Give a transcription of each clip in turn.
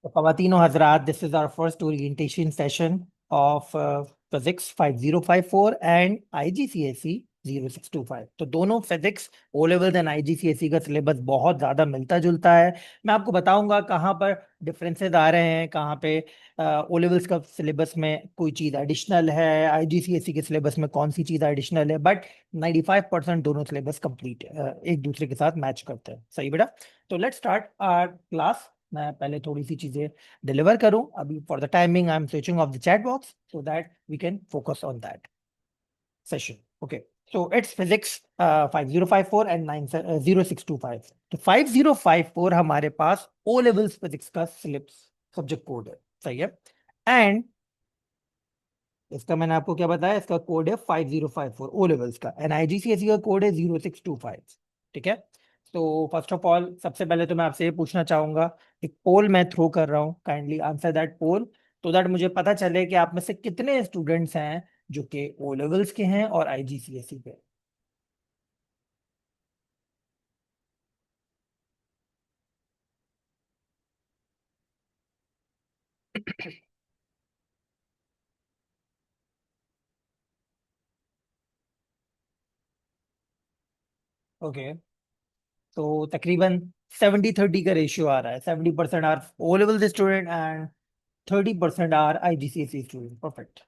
तो ख़वातीन और हज़रात, this is our first orientation session of physics 5054 and IGCSE 0625। तो दोनों physics O levels and IGCSE का सिलेबस बहुत ज़्यादा मिलता जुलता है। मैं आपको बताऊंगा कहाँ पर डिफरेंसेस आ रहे हैं, कहाँ पे ओ लेवल्स का सिलेबस में कोई चीज़ एडिशनल है, IGCSE के सिलेबस में कौन सी चीज़ एडिशनल है। बट 95% दोनों सिलेबस कंप्लीट एक दूसरे के साथ मैच करते हैं। सही बेटा। तो लेट्स स्टार्ट आवर क्लास। मैं पहले थोड़ी सी चीजें डिलीवर करूं। अभी for the timing I am switching off the chat box so that we can focus on that session. Okay, so it's physics 5054 and 0625। तो 5054 हमारे पास ओ लेवल्स फिजिक्स का सिलेबस सब्जेक्ट कोड है। सही है। एंड इसका मैंने आपको क्या बताया, इसका कोड है 5054 ओ लेवल्स का, एंड IGCSE का कोड है 0625। ठीक है। तो फर्स्ट ऑफ ऑल सबसे पहले तो मैं आपसे ये पूछना चाहूंगा, एक पोल मैं थ्रो कर रहा हूँ, काइंडली आंसर दैट पोल तो दैट मुझे पता चले कि आप में से कितने स्टूडेंट्स हैं जो कि ओ लेवल्स के हैं और IGCSE के। ओके, तो तकरीबन 70-30 का रेशियो आ रहा है। 70% are O levels student and 30% are IGCSE student. Perfect.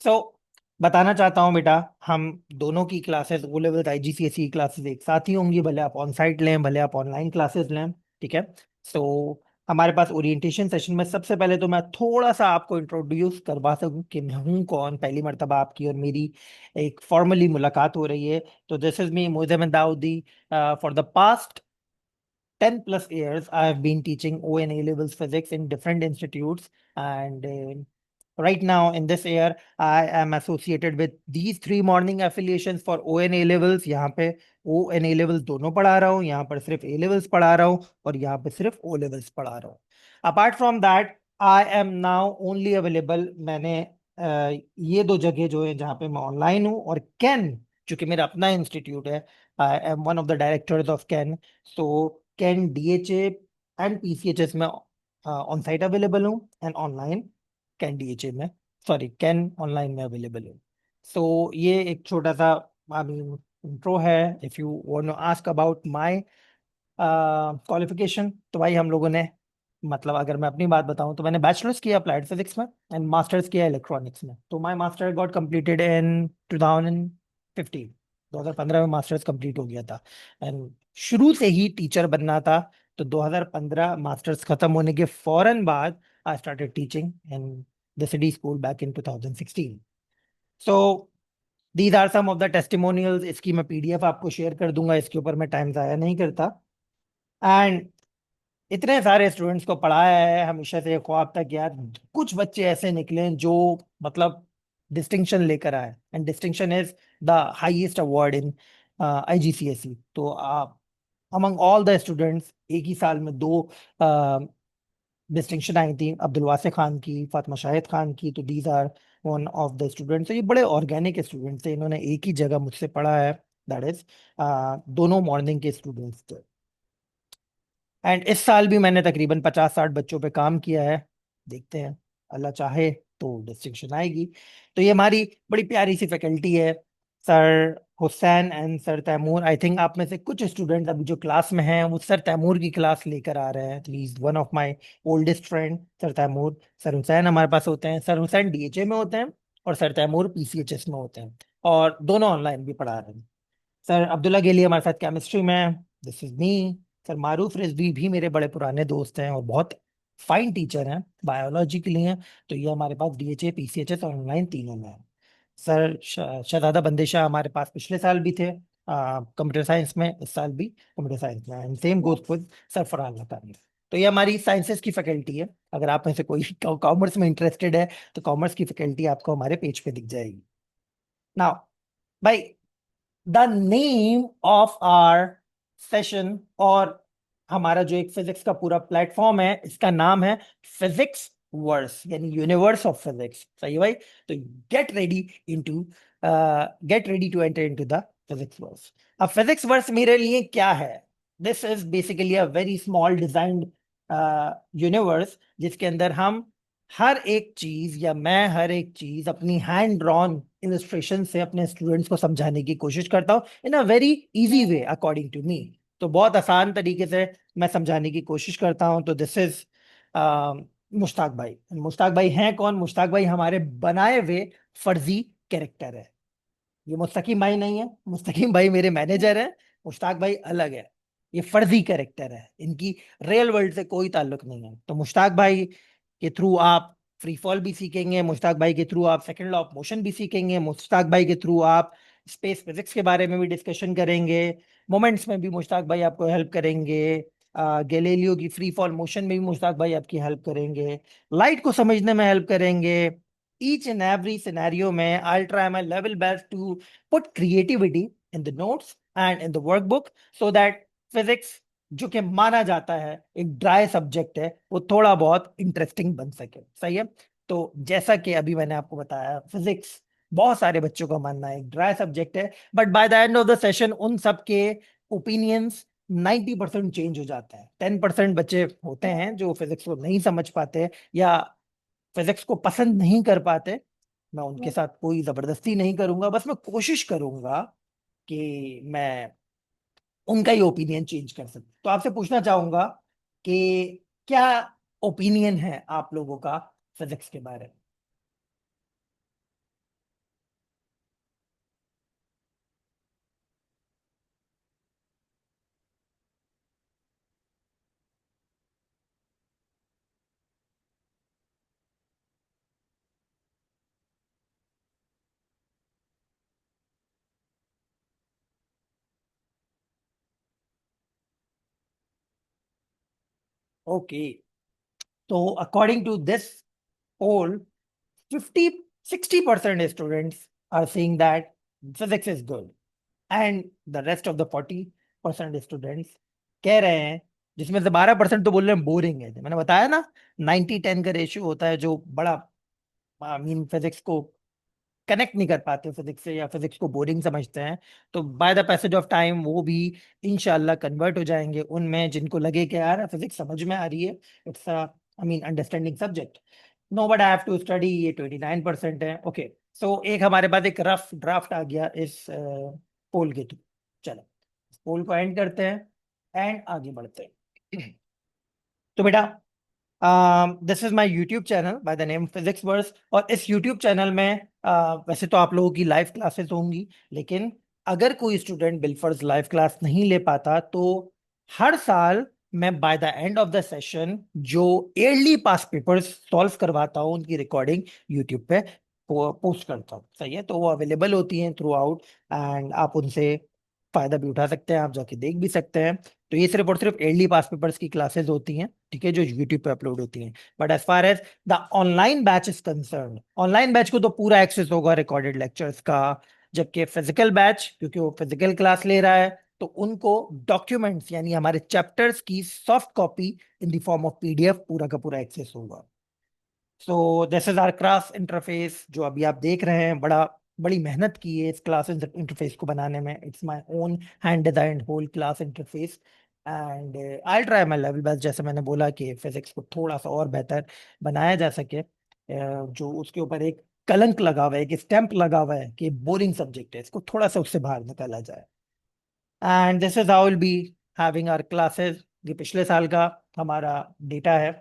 So बताना चाहता हूँ बेटा, हम दोनों की classes O level IGCSE classes एक साथ ही होंगी, भले आप ऑन साइट लें भले आप ऑनलाइन क्लासेस लें। ठीक है। सो हमारे पास ओरिएंटेशन सेशन में सबसे पहले तो मैं थोड़ा सा आपको इंट्रोड्यूस करवा सकूं कि मैं हूं कौन। पहली मर्तबा आपकी और मेरी एक फॉर्मली मुलाकात हो रही है। तो this is me Moizem Daudi. For the past 10 plus years, I have been teaching O and A levels physics in different institutes. And right now, in this year, I am associated with these three morning affiliations for O and A levels. यहाँ पे O and A levels दोनों पढ़ा रहा हूँ, यहाँ पर सिर्फ A levels पढ़ा रहा हूँ और यहाँ पे सिर्फ O levels पढ़ा रहा हूँ। Apart from that, I am now only available। मैंने ये दो जगह जो है जहाँ पे मैं ऑनलाइन हूँ, और कैन चूंकि मेरा अपना इंस्टीट्यूट है, I am one of the directors of Can. So Can DHA and PCHS में ऑन साइट अवेलेबल हूँ, एंड ऑनलाइन कैन DHA में, सॉरी कैन ऑनलाइन में अवेलेबल हूँ। सो ये एक छोटा सा आई मीन इंट्रो है। If you want to ask about my qualification, तो भाई हम लोगों ने, मतलब अगर मैं अपनी बात बताऊं तो मैंने बैचलर्स किया अप्लाइड फिजिक्स में एंड मास्टर्स किया इलेक्ट्रॉनिक्स में। तो my master got completed in 2015। 2015 में मास्टर्स कंप्लीट हो गया था, एंड शुरू से ही टीचर बनना था। तो 2015 मास्टर्स खत्म होने के फौरन बाद I started teaching in the city school back in 2016। So these are some of the testimonials. इसकी मैं PDF आपको शेयर कर दूंगा, इसके ऊपर मैं टाइम जाया नहीं करता। एंड इतने सारे स्टूडेंट्स को पढ़ाया है, हमेशा से ख्वाब था कि यार कुछ बच्चे ऐसे निकले जो मतलब डिस्टिंक्शन लेकर आए, and distinction is the highest award in IGCSE। तो अमंग ऑल द स्टूडेंट्स एक ही साल में दो डिस्टिंक्शन आई थी, अब्दुल वासे खान की, फातिमा शाहिद खान की। तो these are one of the students. ये बड़े ऑर्गेनिक स्टूडेंट्स थे, इन्होंने एक ही जगह मुझसे पढ़ा है, दैट इज दोनों मॉर्निंग के स्टूडेंट्स थे। एंड इस साल भी मैंने तकरीबन 50-60 बच्चों पे काम किया है। देखते हैं, अल्लाह चाहे तो डिस्टिंक्शन आएगी। तो ये हमारी बड़ी प्यारी सी फैकल्टी है। Sir Hussain and sir Taimur, I think आप में से कुछ स्टूडेंट्स अभी जो क्लास में हैं वो सर तैमूर की क्लास लेकर आ रहे हैं। Please, one of my oldest friend sir Taimur. Sir Hussain हमारे पास होते हैं, सर हुसैन DHA में होते हैं और सर तैमूर PCHS में होते हैं, और दोनों ऑनलाइन भी पढ़ा रहे हैं। सर अब्दुल्ला गेली हमारे साथ केमिस्ट्री में, दिस इज मी। सर मारूफ रिजवी भी मेरे बड़े पुराने दोस्त हैं और बहुत फाइन टीचर हैं, बायोलॉजी के लिए हैं। तो ये हमारे पास DHA PCHS और ऑनलाइन तीनों में है। सर शहजादा बंदिशा हमारे पास पिछले साल भी थे कंप्यूटर साइंस में, इस साल भी कंप्यूटर साइंस में, and same goes with sir Farhan Latani. तो ये हमारी साइंसेस की फैकल्टी है। अगर आप में से कोई कॉमर्स में इंटरेस्टेड है तो कॉमर्स की फैकल्टी आपको हमारे पेज पे दिख जाएगी। नाउ भाई, the name of are session, और हमारा जो एक फिजिक्स का पूरा प्लेटफॉर्म है, इसका नाम है फिजिक्स वर्स, यानी यूनिवर्स ऑफ फिजिक्स। सही है भाई। तो get ready into get ready to enter into the physics verse. अब फिजिक्स वर्स मेरे लिए क्या है, this is basically a very small designed universe, जिसके अंदर हम हर एक चीज या मैं हर एक चीज अपनी हैंड ड्रॉन इलस्ट्रेशन से अपने स्टूडेंट्स को समझाने की कोशिश करता हूँ in a very easy way according to me. तो बहुत आसान तरीके से मैं समझाने की कोशिश करता हूँ। तो दिस इज मुश्ताक भाई। मुश्ताक भाई हैं कौन? मुश्ताक भाई हमारे बनाए हुए फर्जी कैरेक्टर है। ये मुस्तकीम भाई नहीं है, मुस्तकीम भाई मेरे मैनेजर है, मुश्ताक भाई अलग है। ये फर्जी कैरेक्टर है, इनकी रियल वर्ल्ड से कोई ताल्लुक नहीं है। तो मुश्ताक भाई के थ्रू आप फ्री फॉल भी सीखेंगे, मुश्ताक भाई के थ्रू आप सेकंड लॉ ऑफ मोशन भी सीखेंगे, मुश्ताक भाई के थ्रू आप स्पेस फिजिक्स के बारे में भी डिस्कशन करेंगे, मोमेंट्स में भी मुश्ताक भाई आपको हेल्प करेंगे, गैलीलियो की फ्री फॉल मोशन में भी मुश्ताक भाई आपकी हेल्प करेंगे, लाइट को समझने में हेल्प करेंगे। each and every scenario में I'll try my level best to put creativity in the notes and in the workbook so that physics जो कि माना जाता है एक ड्राई सब्जेक्ट है, वो थोड़ा बहुत इंटरेस्टिंग बन सके। सही है। तो जैसा कि अभी मैंने आपको बताया, फिजिक्स बहुत सारे बच्चों का मानना है एक ड्राई सब्जेक्ट है, but by the end of the session उन सब के ओपिनियंस 90% चेंज हो जाते हैं। 10% बच्चे होते हैं जो फिजिक्स को नहीं समझ पाते या फिजिक्स को पसंद नहीं कर पाते। मैं उनके साथ कोई जबरदस्ती नहीं करूंगा, बस मैं कोशिश करूंगा कि मैं उनका ही ओपिनियन चेंज कर सकूं। तो आपसे पूछना चाहूंगा कि क्या ओपिनियन है आप लोगों का फिजिक्स के बारे में? ओके, तो according to this poll, 50 60% students are saying that physics is good, and the rest of the 40% students कह रहे हैं, जिसमें से 12% तो बोल रहे हैं बोरिंग है। मैंने बताया ना, 90-10 का रेशियो होता है जो बड़ा आई मीन फिजिक्स को कनेक्ट नहीं कर पाते फिजिक्स से या फिजिक्स को बोरिंग समझते हैं। तो by the passage of time वो भी इंशाल्लाह कन्वर्ट हो जाएंगे उनमें जिनको लगे कि यार फिजिक्स समझ में आ रही है, it's I mean understanding subject. No but I have to study, ये 29% है। ओके, सो एक हमारे पास एक रफ ड्राफ्ट आ गया इस पोल के थ्रू। चलो इस पोल को एंड करते हैं एंड आगे बढ़ते हैं। तो बेटा, this is my YouTube channel by the name physics verse, और इस यूट्यूब चैनल में वैसे तो आप लोगों की लाइव क्लासेस होंगी, लेकिन अगर कोई स्टूडेंट बिलफर्ज लाइव क्लास नहीं ले पाता तो हर साल मैं by the end of the session जो ईयरली पास पेपर्स सॉल्व करवाता हूँ उनकी रिकॉर्डिंग यूट्यूब पे पोस्ट करता हूँ। सही है। तो वो अवेलेबल होती हैं थ्रू आउट एंड आप उनसे फायदा भी उठा सकते हैं, आप जाके देख भी सकते हैं। तो ये सिर्फ और सिर्फ ईयरली पास पेपर्स की क्लासेस होती हैं, ठीक है, जो यूट्यूब पे अपलोड होती हैं। But as far as the online batch is concern, online batch को तो पूरा एक्सेस होगा रिकॉर्डेड लेक्चर्स का, जबकि फिजिकल बैच क्योंकि वो फिजिकल क्लास ले रहा है तो उनको डॉक्यूमेंट्स यानी हमारे चैप्टर्स की soft copy in the form of PDF पूरा का पूरा एक्सेस होगा। So this is our class interface जो अभी आप देख रहे हैं। बड़ी मेहनत की है इस क्लास इंटरफेस को बनाने में। It's my own hand design whole class interface and I try my level best, जैसे मैंने बोला कि फिजिक्स को थोड़ा सा और बेहतर बनाया जा सके। जो उसके ऊपर एक कलंक लगा हुआ है, एक स्टैंप लगा हुआ है कि बोरिंग सब्जेक्ट है, इसको थोड़ा सा उससे बाहर निकाला जाए। And this is how will be having our classes. ये पिछले साल का हमारा डेटा है।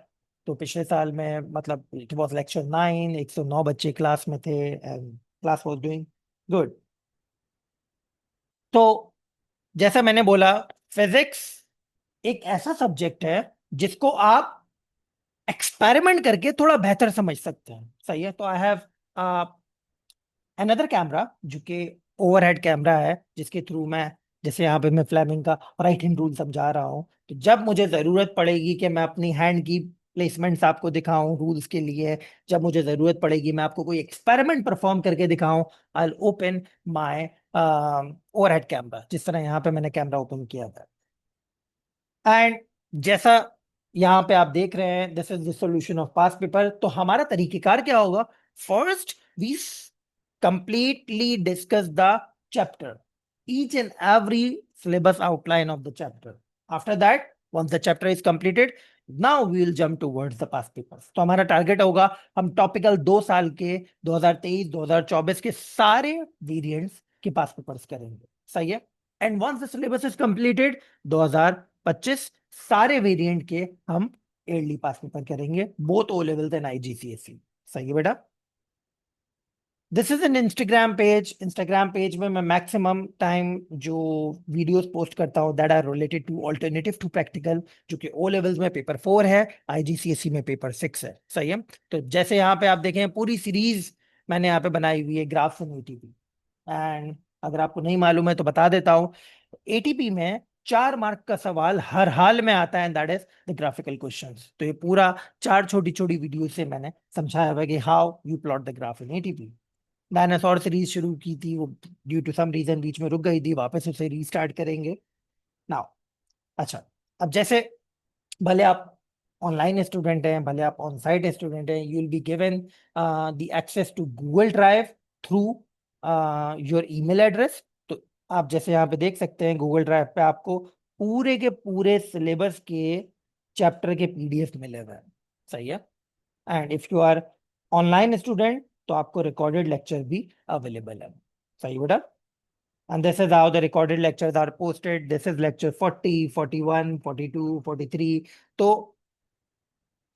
तो पिछले साल में मतलब इट वाज लेक्चर 9, 109 बच्चे क्लास में थे and class was doing good. तो जैसा मैंने बोला, फिजिक्स एक ऐसा सब्जेक्ट है जिसको आप एक्सपेरिमेंट करके थोड़ा बेहतर समझ सकते हैं। सही है। तो आई हैव अनदर कैमरा जो कि ओवरहेड कैमरा है, जिसके थ्रू मैं जैसे यहाँ पे मैं फ्लेमिंग का राइट हैंड रूल समझा रहा हूँ, तो जब मुझे जरूरत पड़ेगी कि मैं अपनी हैंड की प्लेसमेंट्स आपको दिखाऊं रूल्स के लिए, जब मुझे जरूरत पड़ेगी मैं आपको कोई एक्सपेरिमेंट परफॉर्म करके दिखाऊं, I open my overhead camera, जिस तरह यहाँ पे मैंने कैमरा ओपन किया था। एंड जैसा यहाँ पे आप देख रहे हैं, this is the solution of past paper. तो हमारा तरीकेकार क्या होगा? First we completely discuss the chapter, each and every syllabus outline of the chapter. After that once the chapter is completed, now we will jump towards the past papers. तो हमारा target होगा हम topical 2 साल के 2023 2024 के सारे variants के पास papers करेंगे। सही है। And once the syllabus is completed 2025 सारे वेरिएंट के हम ईयरली पास पेपर करेंगे, both O levels and IGCSE. सही है बेटा। This is an Instagram page में मैं मैक्सिमम टाइम जो वीडियोस पोस्ट करता हूँ that are related to alternative to practical, जो कि ओ लेवल्स में पेपर 4 है, आईजीसीएसई में पेपर 6 है। सही है। तो जैसे यहाँ पे आप देखें पूरी सीरीज मैंने यहाँ पे बनाई हुई है ग्राफ्स एंड एटीपी। एंड अगर आपको नहीं मालूम है तो बता देता हूँ, एटीपी में 4 मार्क का सवाल हर हाल में आता है, and that is the graphical questions. तो ये पूरा 4 छोटी छोटी वीडियो से मैंने समझाया हुआ है कि how you plot the graph in ATP. Dinosaur series शुरू की थी, वो ड्यू टू सम रीजन बीच में रुक गई थी, वापस उसे रीस्टार्ट करेंगे नाउ। अच्छा, अब जैसे भले आप ऑनलाइन स्टूडेंट हैं भले आप ऑन साइट स्टूडेंट हैं, you will be given the access to Google drive through your email address. तो आप जैसे यहाँ पे देख सकते हैं गूगल ड्राइव पे आपको पूरे के पूरे सिलेबस के चैप्टर के पीडीएफ मिले हुए हैं। सही है। And if you are online student तो आपको रिकॉर्डेड लेक्चर भी अवेलेबल है। सही बेटा। And this is how the recorded lectures are posted. This is lecture 40 41 42 43। तो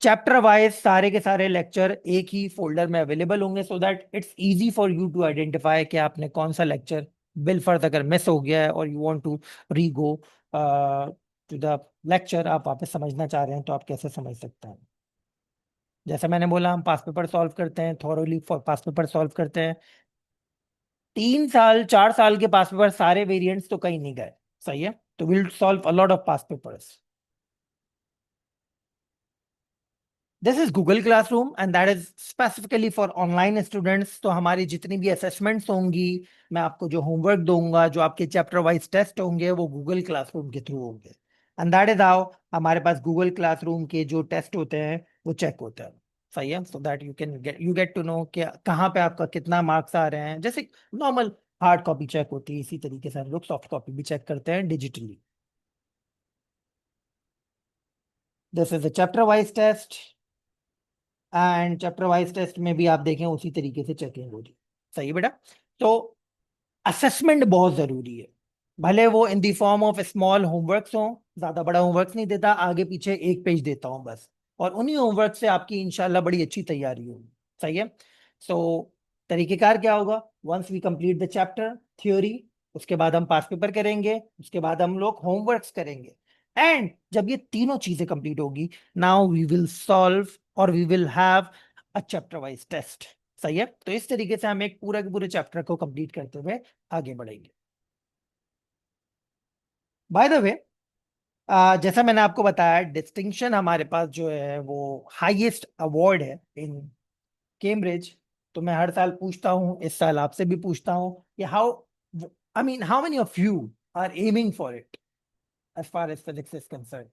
चैप्टर वाइज सारे के सारे लेक्चर एक ही फोल्डर में अवेलेबल होंगे, so that it's easy for you to identify कि आपने कौन सा लेक्चर बिल फर्ज अगर मिस हो गया है और यू वांट टू री गो टू द लेक्चर, आप वापस समझना चाह रहे हैं तो आप कैसे समझ सकते हैं। जैसे मैंने बोला हम पास पेपर सॉल्व करते हैं, थॉरोली पास पेपर सॉल्व करते हैं। 3 साल 4 साल के पास पेपर सारे वेरिएंट्स तो कहीं नहीं गए। सही है। तो will solve a lot of pass papers. This is Google classroom and that is specifically for online students. तो हमारी जितनी भी असेसमेंट्स होंगी, मैं आपको जो होमवर्क दूंगा, जो आपके चैप्टर वाइज टेस्ट होंगे, वो गूगल क्लासरूम के थ्रू होंगे। एंड दैट इज हाउ हमारे पास गूगल क्लासरूम के जो टेस्ट होते हैं वो चेक होते हैं। सही है। So that you get to know कि कहाँ पे आपका कितना मार्क्स आ रहे हैं। जैसे नॉर्मल हार्ड कॉपी चेक होती है, इसी तरीके से हम लोग सॉफ्ट कॉपी भी चेक करते हैं digitally. This is a chapter wise test, and chapter wise test में भी आप देखें उसी तरीके से चेकिंग होगी। सही है बेटा। तो असेसमेंट बहुत जरूरी है, भले वो in the form of small homeworks हो। ज्यादा बड़ा होमवर्क नहीं देता, आगे पीछे एक पेज देता हूं बस, और उन्हीं होमवर्क से आपकी इंशाल्लाह बड़ी अच्छी तैयारी होगी। सही है। सो तरीकेकार क्या होगा, once we complete the chapter theory, उसके बाद हम पास पेपर करेंगे, उसके बाद हम लोग होमवर्क्स करेंगे। एंड जब ये तीनों चीजें कंप्लीट होगी, नाउ वी विल सॉल्व और we will have a chapter wise test. सही है। तो इस तरीके से हम एक पूरा के पूरे चैप्टर को कंप्लीट करते हुए आगे बढ़ेंगे। बाय द वे, जैसा मैंने आपको बताया, डिस्टिंक्शन हमारे पास जो है वो हाईएस्ट अवार्ड है इन कैम्ब्रिज। तो मैं हर साल पूछता हूँ, इस साल आपसे भी पूछता हूँ कि how, I mean how many of you are aiming for it as far as physics is concern.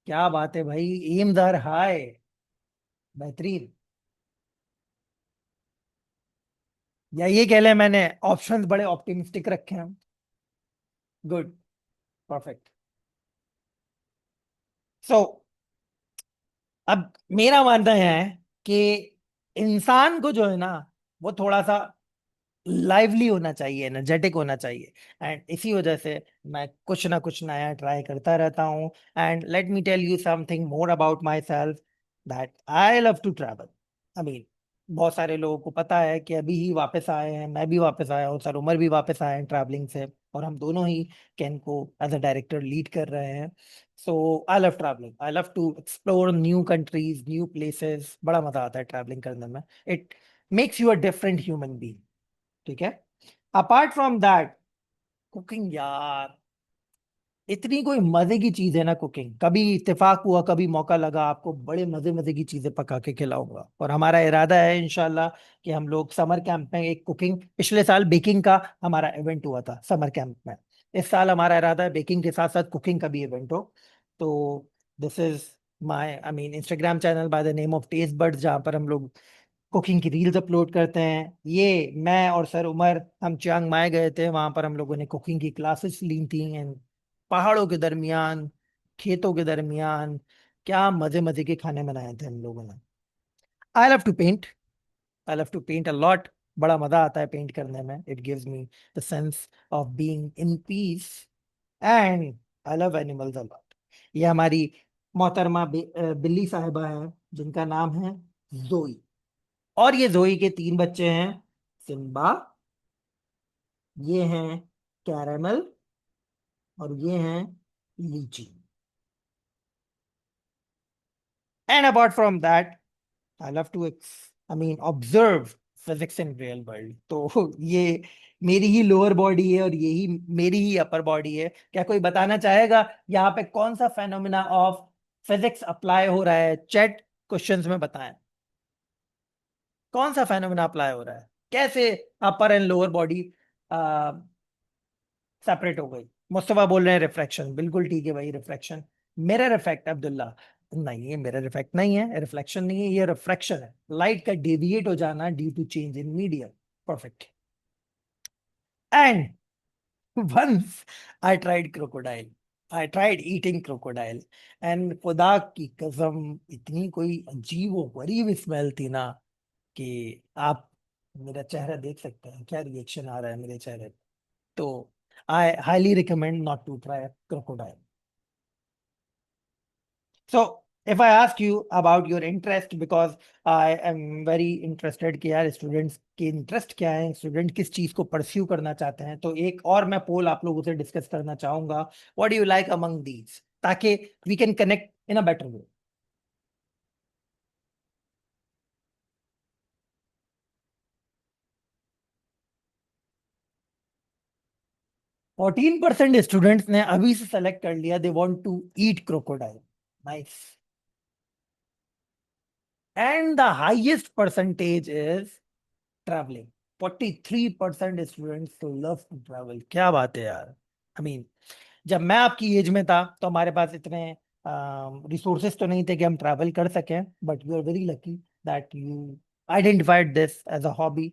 क्या बात है भाई, एम्स आर हाई। बेहतरीन। या ये कह लें मैंने ऑप्शंस बड़े ऑप्टिमिस्टिक रखे हैं। गुड। परफेक्ट। सो अब मेरा मानना है कि इंसान को जो है ना, वो थोड़ा सा लाइवली होना चाहिए, एनर्जेटिक होना चाहिए। एंड इसी वजह से मैं कुछ ना कुछ नया ट्राई करता रहता हूँ। And let me tell you something more about myself, that I love to travel. I mean बहुत सारे लोगों को पता है कि अभी ही वापस आए हैं, मैं भी वापस आया हूँ, सर उमर भी वापस आए हैं ट्रैवलिंग से, और हम दोनों ही कैन को एज अ डायरेक्टर लीड कर रहे हैं। So I love travelling, I love to explore new countries new places. बड़ा मजा आता है ट्रैवलिंग करने में। It makes you a different human being. ठीक है। अपार्ट फ्रॉम दैट, कुकिंग यार इतनी कोई मजे की चीज है ना कुकिंग, कभी इत्तेफाक हुआ कभी मौका लगा आपको बड़े मजे मजे की चीजें पका के खिलाऊंगा। और हमारा इरादा है इंशाल्लाह कि हम लोग समर कैंप में एक कुकिंग, पिछले साल बेकिंग का हमारा इवेंट हुआ था समर कैंप में, इस साल हमारा इरादा है बेकिंग के साथ साथ कुकिंग का भी इवेंट हो। तो this is my I mean Instagram channel by the name of taste buds, जहाँ पर हम लोग कुकिंग की रील्स अपलोड करते हैं। ये मैं और सर उमर हम चियांग माई गए थे, वहां पर हम लोगों ने कुकिंग की क्लासेस ली थी। एंड पहाड़ों के दरमियान, खेतों के दरमियान, क्या मजे मजे के खाने बनाए थे हम लोगों ने। I love to paint, I love to paint a lot. बड़ा मजा आता है पेंट करने में। It gives me the sense of being in peace. And I love animals a lot. ये हमारी मोहतरमा बिल्ली साहिबा है, जिनका नाम है जोई। और ये जोई के तीन बच्चे हैं, सिम्बा, ये हैं कैरेमल, और ये हैं Lychee. And apart from that, I love to I mean observe physics in real world. तो ये मेरी ही लोअर बॉडी है और यही मेरी ही अपर बॉडी है। क्या कोई बताना चाहेगा यहाँ पे कौन सा फेनोमेना ऑफ फिजिक्स अप्लाई हो रहा है? चैट क्वेश्चंस में बताएं, कौन सा फेनोमेना अप्लाई हो रहा है? कैसे अपर एंड लोअर बॉडी सेपरेट हो गई? मुस्तफा बोल रहे हैं रिफ्रैक्शन। बिल्कुल ठीक है भाई, रिफ्रैक्शन। मिरर इफेक्ट अब्दुल्ला, नहीं ये मिरर इफेक्ट नहीं है, रिफ्लेक्शन नहीं है, ये रिफ्रैक्शन है। लाइट का डेविएट हो जाना due to change in medium. Perfect. And once I tried crocodile, I tried eating crocodile, and खुदा की कसम इतनी कोई अजीब व गरीब स्मेल थी ना, कि आप मेरा चेहरा देख सकते हैं, क्या रिएक्शन आ रहा है मेरे चेहरे पे। तो I highly recommend not to try crocodile. So, if I ask you about your interest, because I am very interested कि यार स्टूडेंट्स के इंटरेस्ट क्या है, स्टूडेंट किस चीज को परस्यू करना चाहते हैं, तो एक और मैं पोल आप लोगों से डिस्कस करना चाहूंगा। What do you like among these, ताकि we can connect in a better way. 14% students ने अभी से सेलेक्ट कर लिया, they want to eat crocodile. Nice. And the highest percentage is travelling. 43% students love to travel. क्या बात है यार। आई मीन जब मैं आपकी एज में था तो हमारे पास इतने रिसोर्सेज तो नहीं थे कि हम ट्रैवल कर सकें, but you are very lucky that you identified this as a hobby.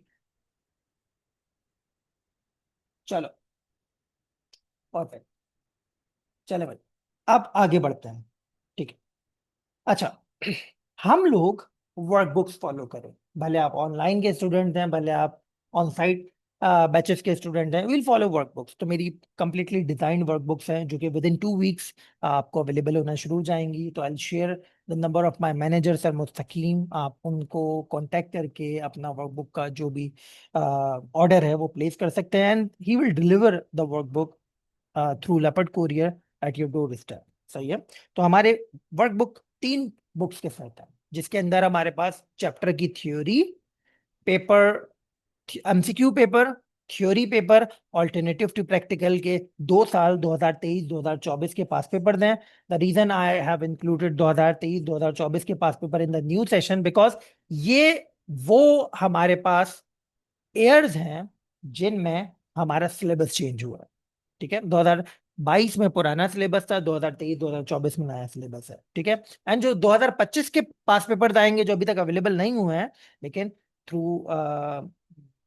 चलो, परफेक्ट। चले भाई, अब आगे बढ़ते हैं। ठीक है। अच्छा, हम लोग वर्क बुक्स फॉलो करें, भले आप ऑनलाइन के स्टूडेंट हैं, भले आप ऑन साइट बैचेस के स्टूडेंट हैं, विल फॉलो वर्क बुक्स। तो मेरी कंप्लीटली डिजाइंड वर्क बुक्स हैं जो कि विद इन 2 वीक्स आपको अवेलेबल होना शुरू हो जाएंगी। तो I share the number of my manager sir Mustaqeem, आप उनको कांटेक्ट करके अपना वर्क बुक का जो भी ऑर्डर है वो प्लेस कर सकते हैं, and he will deliver the work book through leopard courier at your door step. सही है। तो हमारे वर्क बुक 3 बुक्स के साथ है, जिसके अंदर हमारे पास चैप्टर की theory paper, MCQ paper, theory paper, alternative to practical के 2 साल 2023 2024 के पास पेपर दें। The reason I have included 2023 2024 के past paper in the new session, because ये वो हमारे पास एयर्स हैं जिनमें हमारा सिलेबस चेंज हुआ है। ठीक है, 2022 में पुराना सिलेबस था, 2023 2024 में नया सिलेबस है। ठीक है। एंड जो 2025 के पास पेपर्स आएंगे जो अभी तक अवेलेबल नहीं हुए हैं, लेकिन through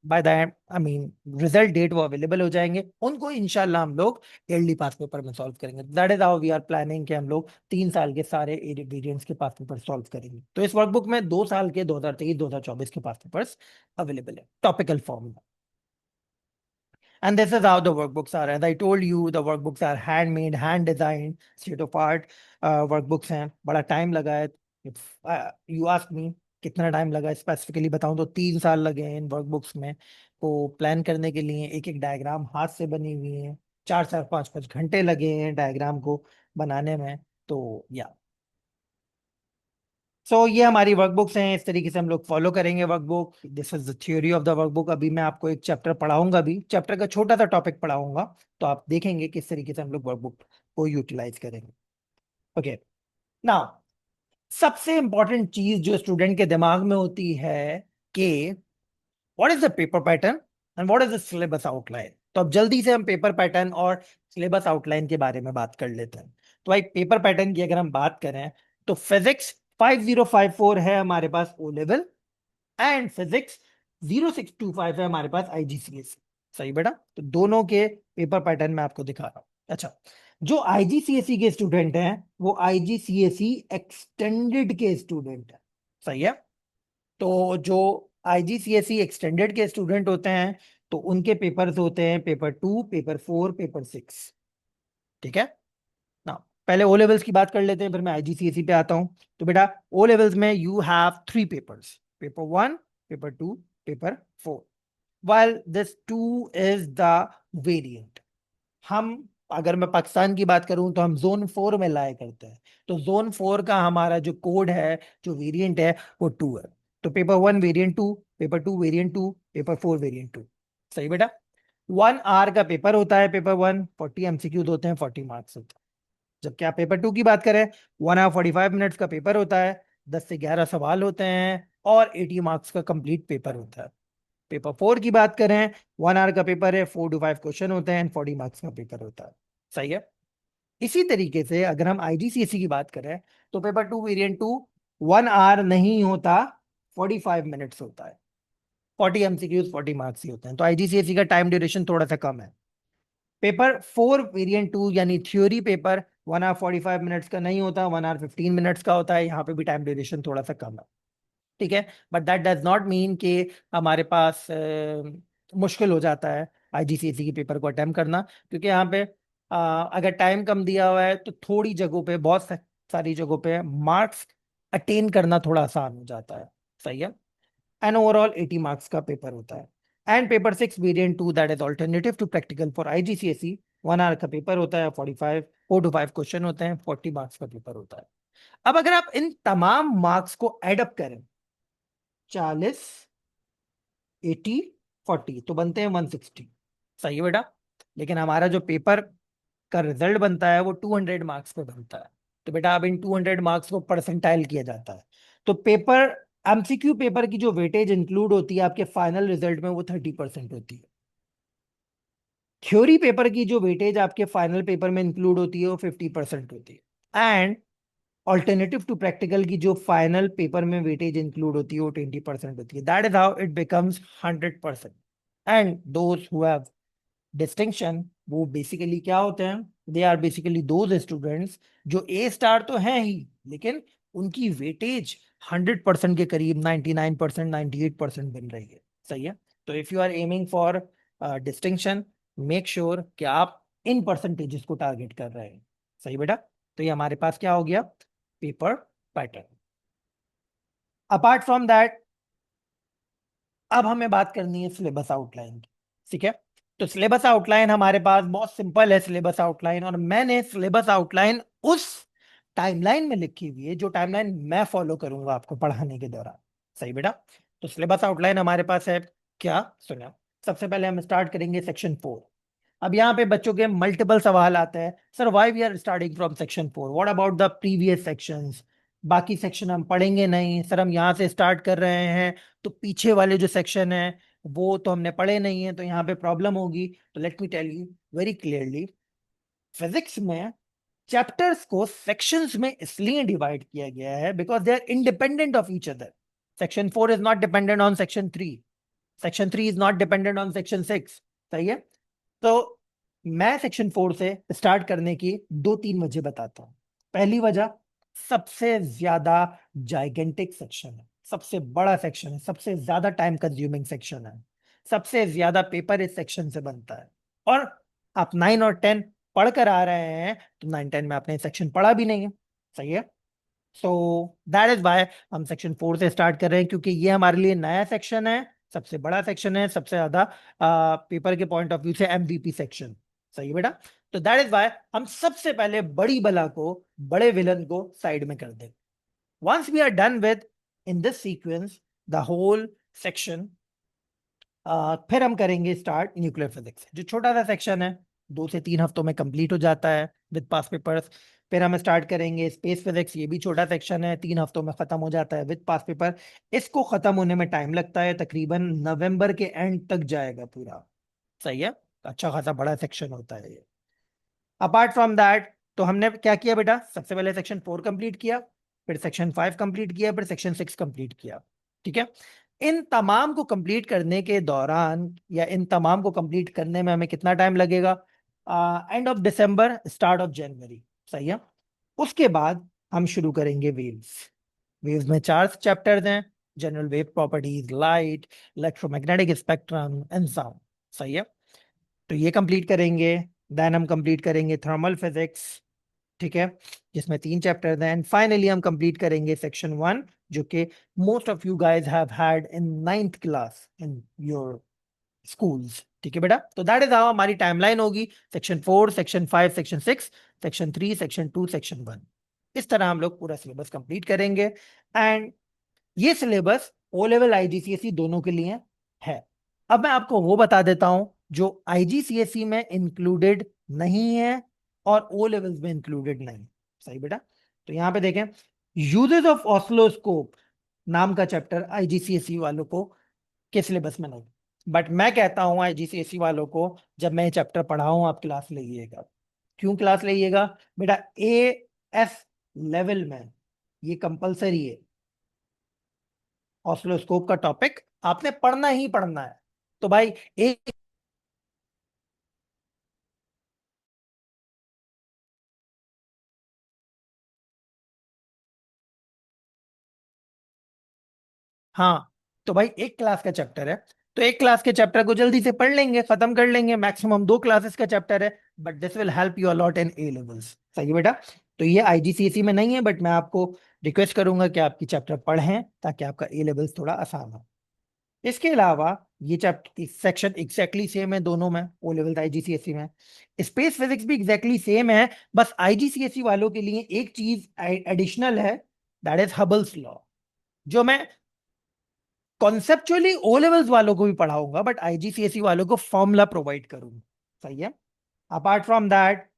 by the I mean result date वो अवेलेबल हो जाएंगे, उनको इंशाल्लाह हम लोग ईयरली पास पेपर में सॉल्व करेंगे। That is how we are planning कि हम लोग 3 साल के सारे वेरिएंट्स के पास पेपर सॉल्व करेंगे। तो इस वर्कबुक में 2 साल के 2023 2024 के पास पेपर्स अवेलेबल है टॉपिकल फॉर्म में। And this is how the workbooks are. As I told you, the workbooks are handmade, hand designed, state of art workbooks हैं। बड़ा टाइम लगा है। If you ask me कितना टाइम लगा है specifically बताऊं तो 3 साल लगे हैं इन वर्कबुक्स में को प्लान करने के लिए। एक एक डायग्राम हाथ से बनी हुई है, 4 4 5 5 घंटे लगे हैं डायग्राम को बनाने में। तो या ये हमारी वर्कबुक्स हैं, इस तरीके से हम लोग फॉलो करेंगे workbook. This is the theory of the workbook. अभी मैं आपको एक चैप्टर पढ़ाऊंगा, भी चैप्टर का छोटा सा टॉपिक पढ़ाऊंगा, तो आप देखेंगे किस तरीके से हम लोग वर्कबुक को यूटिलाइज करेंगे। ओके। नाउ, सबसे इंपॉर्टेंट चीज जो स्टूडेंट के दिमाग में होती है कि what is the paper pattern and what is the syllabus outline. तो अब जल्दी से हम पेपर पैटर्न और सिलेबस आउटलाइन के बारे में बात कर लेते हैं। तो भाई पेपर पैटर्न की अगर हम बात करें तो फिजिक्स 5054 है हमारे पास ओ लेवल, एंड फिजिक्स 0625 है हमारे पास आईजीसीएसई। सही बेटा, तो दोनों के पेपर पैटर्न मैं आपको दिखा रहा हूं। अच्छा, जो आईजीसीएसई के स्टूडेंट हैं वो आईजीसीएसई एक्सटेंडेड के स्टूडेंट हैं। सही है। तो जो आईजीसीएसई एक्सटेंडेड के स्टूडेंट होते हैं तो उनके पेपर्स होते हैं पेपर 2, पेपर 4, पेपर 6। ठीक है ना। पहले ओ लेवल्स की बात कर लेते हैं, फिर मैं आईजीसीएसई पे आता हूं। तो बेटा ओ लेवल्स में you have 3 papers, paper 1, paper 2, paper 4। while this 2 is the variant, हम अगर मैं पाकिस्तान की बात करूं तो हम जोन 4 में लाया करते हैं। तो जोन 4 का हमारा जो कोड है, जो वेरिएंट है, वो 2 है। तो paper 1 variant 2, paper 2 variant 2, paper 4 variant 2। सही बेटा। 1 आवर का पेपर होता है पेपर 1, 40 एमसीक्यूज होते हैं, 40 मार्क्स होते हैं। जबकि आप पेपर 2 की बात करें, 1 आवर 45 मिनट्स का पेपर होता है, 10 से 11 सवाल होते हैं और 80 मार्क्स का कंप्लीट पेपर होता है। पेपर 4 की बात करें, 1 आवर का पेपर है, 4 to 5 क्वेश्चन होते हैं, 40 मार्क्स का पेपर होता है। सही है। इसी तरीके से अगर हम आईजीसीएसई की बात करें तो पेपर 2 वेरिएंट 2 1 आवर नहीं होता, 45 मिनट्स होता है, 40 एमसीक्यूज, 40 मार्क्स ही होते हैं। तो आईजीसीएसई का टाइम ड्यूरेशन थोड़ा सा कम है। पेपर 4 वेरिएंट 2 यानी थ्योरी पेपर 1 आवर 45 मिनट्स का नहीं होता, 1 आवर 15 मिनट्स का होता है। यहाँ पे भी टाइम ड्यूरेशन थोड़ा सा कम है। ठीक है। But that does not mean कि हमारे पास मुश्किल हो जाता है आईजीसीएसई के पेपर को अटेम्प्ट करना, क्योंकि यहाँ पे अगर टाइम कम दिया हुआ है तो थोड़ी जगहों पे, बहुत सारी जगहों पे मार्क्स अटेन करना थोड़ा आसान हो जाता है। सही है। एंड ओवरऑल 80 मार्क्स का पेपर होता है। And paper 6 variant 2 that is alternative to practical for IGCSE, 1 hour का पेपर होता है, 4 to 5 क्वेश्चन होते हैं, 40 मार्क्स का पेपर होता है। अब अगर आप इन तमाम मार्क्स को एडअप करें, 40, 80, 40, तो बनते हैं 160। सही है बेटा। लेकिन हमारा जो पेपर का रिजल्ट बनता है वो 200 मार्क्स पे बनता है। तो बेटा अब इन 200 मार्क्स को परसेंटाइल किया जाता है। तो पेपर एमसीक्यू पेपर की जो वेटेज इंक्लूड होती है आपके फाइनल रिजल्ट में, वो 30% होती है। थ्योरी पेपर की जो वेटेज आपके फाइनल पेपर में इंक्लूड होती है वो 50% होती है। एंड ऑल्टरनेटिव टू प्रैक्टिकल की जो फाइनल पेपर में वेटेज इंक्लूड होती है वो 20% होती है। That is how it becomes 100%। And those who have distinction, वो बेसिकली क्या होते हैं, they are basically those students जो ए स्टार तो हैं ही, लेकिन उनकी वेटेज 100% के करीब, 99%, 98% बन रही है। सही है। तो if you are aiming for distinction, make sure कि आप इन परसेंटेजेस को टारगेट कर रहे हैं। सही बेटा। तो ये हमारे पास क्या हो गया, paper pattern. Apart from that, अब हमें बात करनी है सिलेबस आउटलाइन की। ठीक है। तो सिलेबस आउटलाइन हमारे पास बहुत सिंपल है। सिलेबस आउटलाइन, और मैंने सिलेबस आउटलाइन उस टाइमलाइन में लिखी हुई है जो टाइमलाइन मैं फॉलो करूंगा आपको पढ़ाने के दौरान। सही बेटा। तो सिलेबस आउटलाइन हमारे पास है क्या, सुना। सबसे पहले हम स्टार्ट करेंगे सेक्शन 4। अब यहाँ पे बच्चों के मल्टीपल सवाल आते हैं, sir why we are starting from section 4, what about the previous sections, बाकी सेक्शन हम पढ़ेंगे नहीं सर, हम यहाँ से स्टार्ट कर रहे हैं तो पीछे वाले जो सेक्शन है वो तो हमने पढ़े नहीं है, तो यहाँ पे प्रॉब्लम होगी। तो let me tell you very clearly, physics में चैप्टर्स को सेक्शंस में इसलिए डिवाइड किया गया है because they are independent of each other. Section 4 is not dependent on section 3, section 3 is not dependent on section 6। सही है। तो मैं सेक्शन 4 से स्टार्ट करने की 2-3 वजह बताता हूं। पहली वजह, सबसे ज्यादा जाइगेंटिक सेक्शन है, सबसे बड़ा सेक्शन है, सबसे ज्यादा टाइम कंज्यूमिंग सेक्शन है, सबसे ज्यादा पेपर इस सेक्शन से बनता है। और आप 9 और 10 पढ़ कर आ रहे हैं, तो 9-10 में आपने सेक्शन पढ़ा भी नहीं है। सही है। सो दैट इज वाई हम सेक्शन 4 से स्टार्ट कर रहे हैं, क्योंकि ये हमारे लिए नया सेक्शन है, सबसे बड़ा सेक्शन है, सबसे ज्यादा पेपर के पॉइंट ऑफ व्यू से एमवीपी सेक्शन। सही है बेटा। तो दैट इज वाई हम सबसे पहले बड़ी बला को, बड़े विलन को साइड में कर दें। Once we are done with in this sequence the whole section, फिर हम करेंगे स्टार्ट न्यूक्लियर फिजिक्स, जो छोटा सा सेक्शन है, 2 से 3 हफ्तों में कंप्लीट हो जाता है विद पास पेपर्स। फिर हम स्टार्ट करेंगे स्पेस फिजिक्स, ये भी छोटा सेक्शन है, 3 हफ्तों में खत्म हो जाता है विद पास पेपर। इसको खत्म होने में टाइम लगता है, तकरीबन नवंबर के एंड तक जाएगा पूरा। सही है। अच्छा खासा बड़ा सेक्शन होता है ये। अपार्ट फ्रॉम दैट, तो हमने क्या किया बेटा, सबसे पहले सेक्शन 4 कंप्लीट किया, फिर सेक्शन 5 कंप्लीट किया, फिर सेक्शन 6 कंप्लीट किया। ठीक है। इन तमाम को कंप्लीट करने के दौरान, या इन तमाम को कंप्लीट करने में हमें कितना टाइम लगेगा, end of December start of January. सही है। उसके बाद हम शुरू करेंगे वेव्स। वेव्स में 4 चैप्टर्स हैं, general wave properties, light, electromagnetic spectrum and sound. सही है। तो ये कंप्लीट करेंगे। देन हम कंप्लीट करेंगे थर्मल फिजिक्स। ठीक है, जिसमें 3 चैप्टर्स हैं। एंड फाइनली हम कंप्लीट करेंगे सेक्शन 1, जो कि most of you guys have had in 9th class in your schools. ठीक है बेटा, तो दैट इज हाउ हमारी टाइमलाइन होगी। Section 4, section 5, section 6, section 3, section 2, section 1। इस तरह हम लोग पूरा सिलेबस कंप्लीट करेंगे। एंड ये सिलेबस ओ लेवल आईजीसीएसई दोनों के लिए है। अब मैं आपको वो बता देता हूं जो आईजीसीएसई में इंक्लूडेड नहीं है और ओ लेवल्स में इंक्लूडेड नहीं। सही बेटा। तो यहां पे देखें, यूजेस ऑफ ऑस्लोस्कोप नाम का चैप्टर आईजीसीएसई वालों को के सिलेबस में नहीं, बट मैं कहता हूं आईजीसीएसई वालों को, जब मैं ये चैप्टर पढ़ाऊं आप क्लास लीजिएगा। क्यों क्लास लीजिएगा बेटा? ए एस लेवल में ये कंपलसरी है, ऑस्लोस्कोप का टॉपिक आपने पढ़ना ही पढ़ना है। तो भाई एक, हाँ, तो भाई एक क्लास का चैप्टर है, तो एक क्लास के चैप्टर को जल्दी से पढ़ लेंगे, खत्म कर लेंगे। मैक्सिमम 2 क्लासेस का चैप्टर है, but this will help you a lot in A levels. सही है बेटा। तो ये आईजीसीएसई में नहीं है, बट मैं आपको रिक्वेस्ट करूंगा कि आपकी चैप्टर पढ़ें ताकि आपका ए लेवल्स थोड़ा आसान हो। इसके अलावा ये चैप्टर सेक्शन एग्जैक्टली सेम है दोनों में, ओ लेवल आईजीसीएसई में। स्पेस फिजिक्स भी एग्जैक्टली सेम है, बस आईजीसीएसई वालों के लिए एक चीज एडिशनल है, दैट इज हबल्स लॉ, जो मैं कॉन्सेप्चुअली ओ लेवल्स वालों को भी पढ़ाऊंगा, बट आईजीसीएसई वालों को फॉर्मूला प्रोवाइड करूंगा। सही है। अपार्ट फ्रॉम दैट,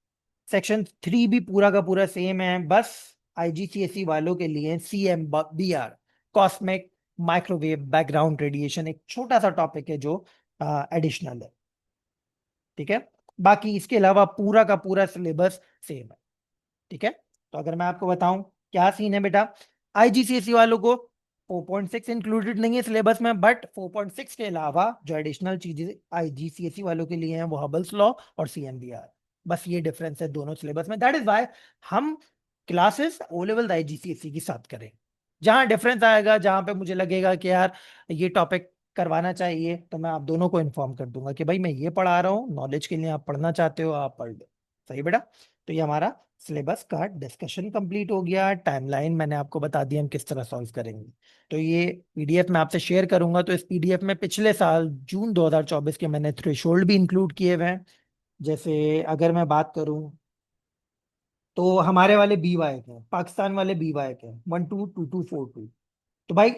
सेक्शन 3 भी पूरा का पूरा सेम है, बस आईजीसीएसई वालों के लिए CMBR, cosmic microwave background radiation, एक छोटा सा टॉपिक है जो एडिशनल है। ठीक है। बाकी इसके अलावा पूरा का पूरा सिलेबस सेम है। ठीक है। तो अगर मैं आपको बताऊं क्या सीन है बेटा, आईजीसीएसई वालों को 4.6 इंक्लूडेड नहीं है सिलेबस में, बट 4.6 के अलावा जो एडिशनल चीजें आईजीसीएसई वालों के लिए हैं वो हबल्स लॉ और CMBR। बस ये डिफरेंस है दोनों सिलेबस में, दैट इज वाई हम क्लासेस ओ लेवल आईजीसीएसई के साथ करें। जहां डिफरेंस आएगा, जहां पे मुझे लगेगा कि यार ये टॉपिक करवाना चाहिए, तो मैं आप दोनों को इन्फॉर्म कर दूंगा कि भाई मैं ये पढ़ा रहा हूँ, नॉलेज के लिए आप पढ़ना चाहते हो आप पढ़ लो। सही बेटा। तो ये हमारा सिलेबस का डिस्कशन कंप्लीट हो गया। टाइमलाइन मैंने आपको बता दिया हम किस तरह सॉल्व करेंगे। तो ये पीडीएफ मैं आपसे शेयर करूंगा, तो इस पीडीएफ में पिछले साल जून 2024 के मैंने थ्रेशोल्ड भी इंक्लूड किए हुए हैं। जैसे अगर मैं बात करूं, तो हमारे वाले BY के हैं, पाकिस्तान वाले BY के हैं 122242। तो भाई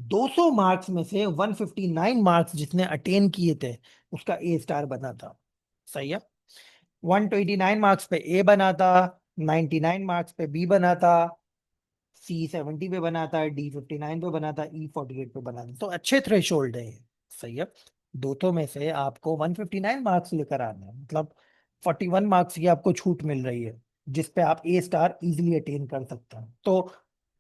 200 मार्क्स में से 159 मार्क्स जिसने अटेन किए थे उसका ए स्टार बना था। सही है। 129 मार्क्स पे ए बना था, 99 मार्क्स पे बी बना था, C 70 पे बना था, D 59 पे बना था, E 48 पे बना था। तो अच्छे थ्रेशोल्ड है ये। सही है। दोनों में से आपको 159 मार्क्स लेकर आना है, मतलब 41 मार्क्स की आपको छूट मिल रही है, जिसपे आप ए स्टार इजिली अटेन कर सकते हैं। तो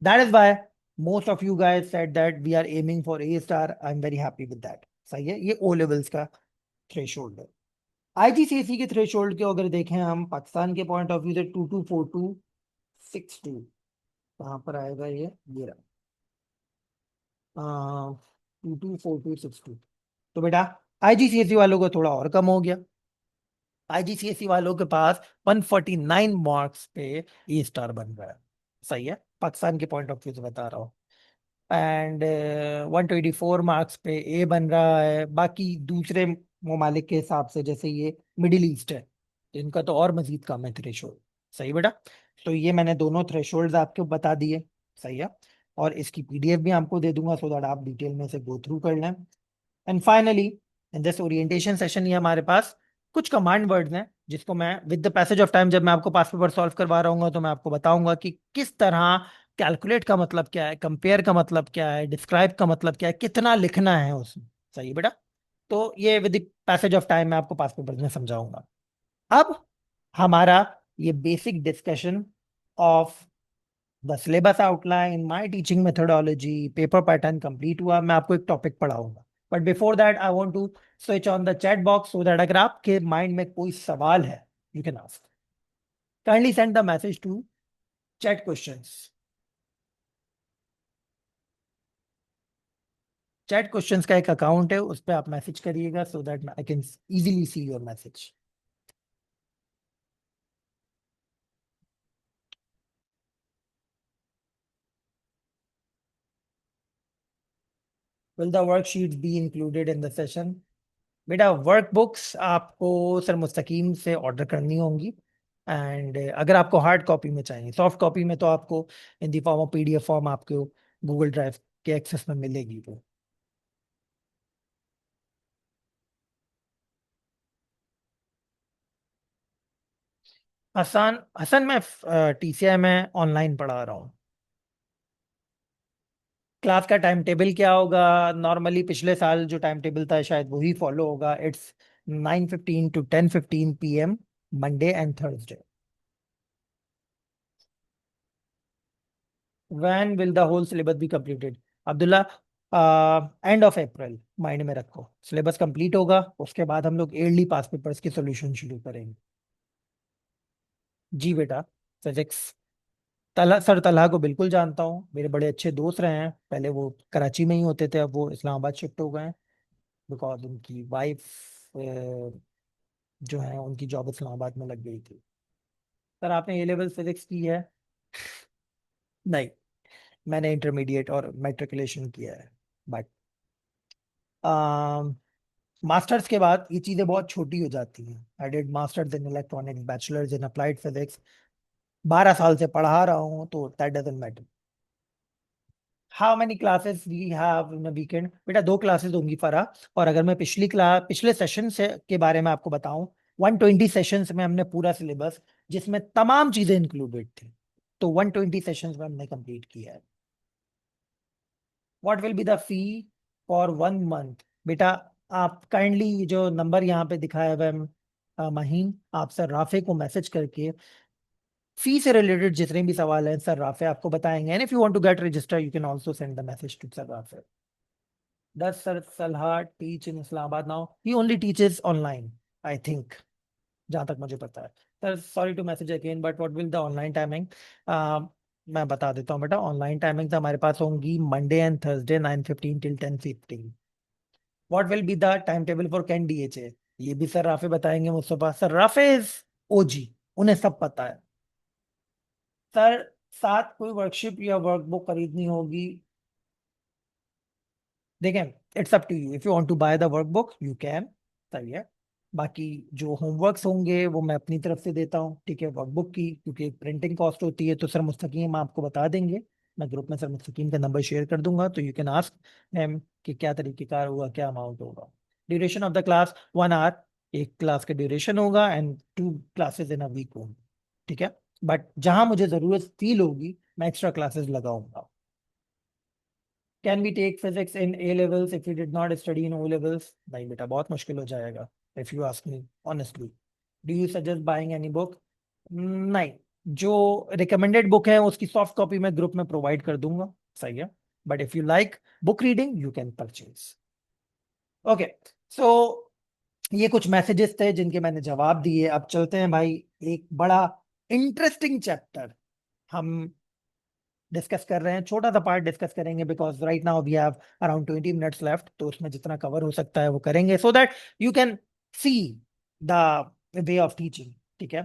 that is why most of you guys said that we are aiming for A star. I am very happy with that. सही है। ये ओ लेवल्स का थ्रेशोल्ड है। आईजीसीएसई के थ्रेशोल्ड के अगर देखें हम पाकिस्तान के पॉइंट ऑफ व्यू से, 224262 कहाँ पर आएगा ये रहा, 224262। तो बेटा आईजीसीएसई वालों को थोड़ा और कम हो गया। आईजीसीएसई वालों के पास 149 मार्क्स पे ए स्टार बन रहा है। सही है, पाकिस्तान के पॉइंट ऑफ व्यू से बता रहा हूँ। एंड 124 मार्क्स पे ए बन रहा है। बाकी दूसरे ममालिक के हिसाब से, जैसे ये मिडिल ईस्ट है, तो इनका तो और मजीद कम है थ्रेशोल्ड। सही बेटा। तो ये मैंने दोनों थ्रेशोल्ड्स आपको बता दिए। सही है। और इसकी पीडीएफ भी आपको दे दूंगा, सो दैट आप डिटेल में से गो थ्रू कर लें। And finally in this orientation session, ये हमारे पास कुछ कमांड वर्ड्स हैं जिसको मैं with the passage of time, जब मैं आपको पास पेपर सॉल्व करवा रहा हूँ, तो मैं आपको बताऊंगा कि किस तरह कैलकुलेट का मतलब क्या है, कंपेयर का मतलब क्या है, डिस्क्राइब का मतलब क्या है, कितना लिखना है उसमें। सही है बेटा। तो ये with the passage of time मैं आपको पास पेपर्स में समझाऊंगा। अब हमारा ये basic discussion of the syllabus outline, my teaching methodology, paper pattern complete हुआ। मैं आपको एक टॉपिक पढ़ाऊंगा, but before that I want to switch on the chat box so that अगर आपके माइंड में कोई सवाल है you can ask. Kindly send the message to chat questions. Chat questions का एक अकाउंट है, उस पर आप मैसेज करिएगा so that I can easily see your message. Will the worksheets be included in the session? बेटा वर्कबुक्स आपको sir मुस्तकीम से ऑर्डर करनी होंगी। एंड अगर आपको हार्ड कॉपी में चाहिए, सॉफ्ट कॉपी में तो आपको in the form of PDF form आपको गूगल ड्राइव के एक्सेस में मिलेगी वो। हसन हसन मैं टीसीआई में ऑनलाइन पढ़ा रहा हूँ। क्लास का टाइम टेबल क्या होगा? नॉर्मली पिछले साल जो टाइम टेबल था शायद वही फॉलो होगा। It's 9:15 to 10:15 PM, Monday and Thursday. When will the whole syllabus be completed? Abdullah, end of April mind में रखो। सिलेबस कंप्लीट होगा उसके बाद हम लोग ईयरली पास पेपर्स की सॉल्यूशन शुरू करेंगे। जी बेटा। फिजिक्स। तला सर तलहा को बिल्कुल जानता हूँ, मेरे बड़े अच्छे दोस्त रहे हैं। पहले वो कराची में ही होते थे, अब वो इस्लामाबाद शिफ्ट हो गए हैं बिकॉज उनकी वाइफ जो है उनकी जॉब इस्लामाबाद में लग गई थी। सर आपने ए लेवल फिजिक्स की है? नहीं, मैंने इंटरमीडिएट और मैट्रिकुलेशन किया है। बट मास्टर्स के बाद ये चीज़ें बहुत छोटी हो जाती हैं। I did masters in electronics, bachelors in applied physics. 12 साल से पढ़ा रहा हूँ तो that doesn't matter. How many classes we have in a weekend? बेटा 2 क्लासेस होंगी फरा। और अगर मैं पिछले सेशन से के बारे में आपको बताऊं, 120 सेशंस में हमने पूरा सिलेबस जिसमें तमाम चीजें इंक्लूडेड थी, तो 120 सेशंस में हमने कंप्लीट किया है। What will be the fee for 1 month? बेटा आप काइंडली जो नंबर यहाँ पे दिखाया हुआ है महीन, आप सर राफे को मैसेज करके फी से रिलेटेड जितने भी सवाल हैं सर राफे आपको बताएंगे। And if you want to get register you can also send the message to sir Rafay. Does Sir Salha teach in Islamabad now? He only teaches online, I think, जहाँ तक मुझे पता है। Sir sorry to message again but what will the online timing? मैं बता देता हूँ बेटा। ऑनलाइन टाइमिंग हमारे पास होंगी Monday and Thursday 9:15 till 10:15। What will be the time table for can DHA? ये भी सर राफे बताएंगे। मुस्तफा सर राफे इज ओजी, उन्हें सब पता है। सर साथ कोई वर्कशीट या वर्कबुक खरीदनी होगी? देखें, it's up to you. If you want to buy the workbook you can. सही है। बाकी जो होमवर्क्स होंगे वो मैं अपनी तरफ से देता हूँ, ठीक है। वर्कबुक की क्योंकि प्रिंटिंग कॉस्ट होती है तो सर मुस्तकीम आपको बता देंगे। मैं ग्रुप में सर मुस्तकीम का नंबर शेयर कर दूंगा तो यू कैन आस्क हिम कि क्या तरीकेकार होगा, क्या अमाउंट होगा। Duration of the class 1 hour. एक क्लास का ड्यूरेशन होगा and 2 classes in a week होंगी, ठीक है। बट जहां मुझे जरूरत फील होगी मैं एक्स्ट्रा क्लासेस लगाऊंगा। Can we take physics in A levels if you did not study in O levels? नहीं बेटा, बहुत मुश्किल हो जाएगा। If you ask me honestly. Do you suggest buying any book? नहीं, जो रिकमेंडेड बुक है उसकी सॉफ्ट कॉपी मैं ग्रुप में प्रोवाइड कर दूंगा। सही है। But if you like book reading you can purchase. Okay. So ये कुछ मैसेजेस थे जिनके मैंने जवाब दिए। अब चलते हैं भाई एक बड़ा इंटरेस्टिंग चैप्टर हम डिस्कस कर रहे हैं। छोटा सा पार्ट डिस्कस करेंगे because right now we have around 20 minutes left, तो उसमें जितना कवर हो सकता है वो करेंगे so that you can see the way of teaching, ठीक है।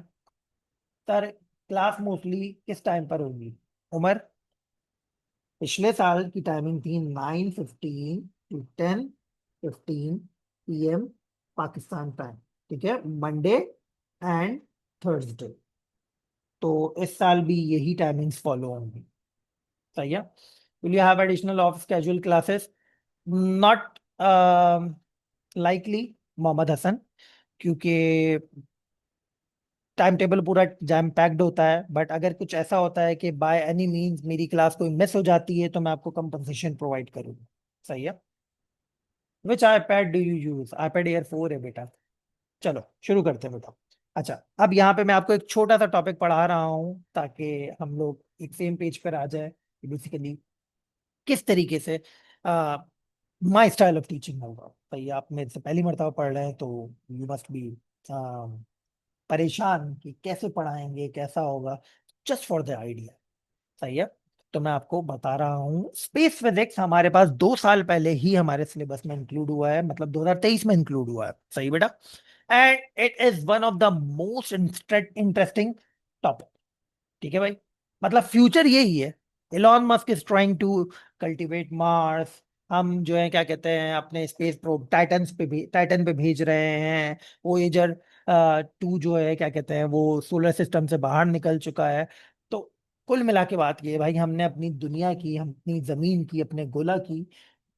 सर क्लास मोस्टली किस टाइम पर होगी? उमर, पिछले साल की टाइमिंग थी 9:15 to 10:15 PM पाकिस्तान टाइम, ठीक है, मंडे एंड थर्सडे। तो इस साल भी यही टाइमिंग्स फॉलो होंगी। सही है। Will you have additional of casual classes? Not likely Mohammad Hassan, क्योंकि टाइम टेबल पूरा जैम पैक्ड होता है। बट अगर कुछ ऐसा होता है कि बाय एनी मींस मेरी क्लास कोई मिस हो जाती है तो मैं आपको कंपनसेशन प्रोवाइड करूंगा। सही है। Which iPad do you use? IPad Air 4 है बेटा। चलो शुरू करते हैं बेटा। अच्छा, अब यहाँ पे मैं आपको एक छोटा सा टॉपिक पढ़ा रहा हूँ ताकि हम लोग एक सेम पेज पर आ जाए। बेसिकली किस तरीके से माई स्टाइल ऑफ टीचिंग होगा। भाई आप मेरे से पहली मर्तबा पढ़ रहे हैं तो यू मस्ट बी परेशान कि कैसे पढ़ाएंगे, कैसा होगा। Just for the idea. सही है। तो मैं आपको बता रहा हूँ, स्पेस फिजिक्स हमारे पास 2 साल पहले ही हमारे सिलेबस में इंक्लूड हुआ है, मतलब 2023 में इंक्लूड हुआ है। सही बेटा। And it is one of the most interesting topic. ठीक है भाई। मतलब फ्यूचर यही है। Elon Musk is trying to cultivate Mars. हम जो है क्या कहते हैं अपने स्पेस प्रोब टाइटन पे भेज रहे हैं। वोयेजर 2 जो है क्या कहते हैं वो सोलर सिस्टम से बाहर निकल चुका है। तो कुल मिला के बात ये है भाई, हमने अपनी दुनिया की, हम अपनी जमीन की, अपने गोला की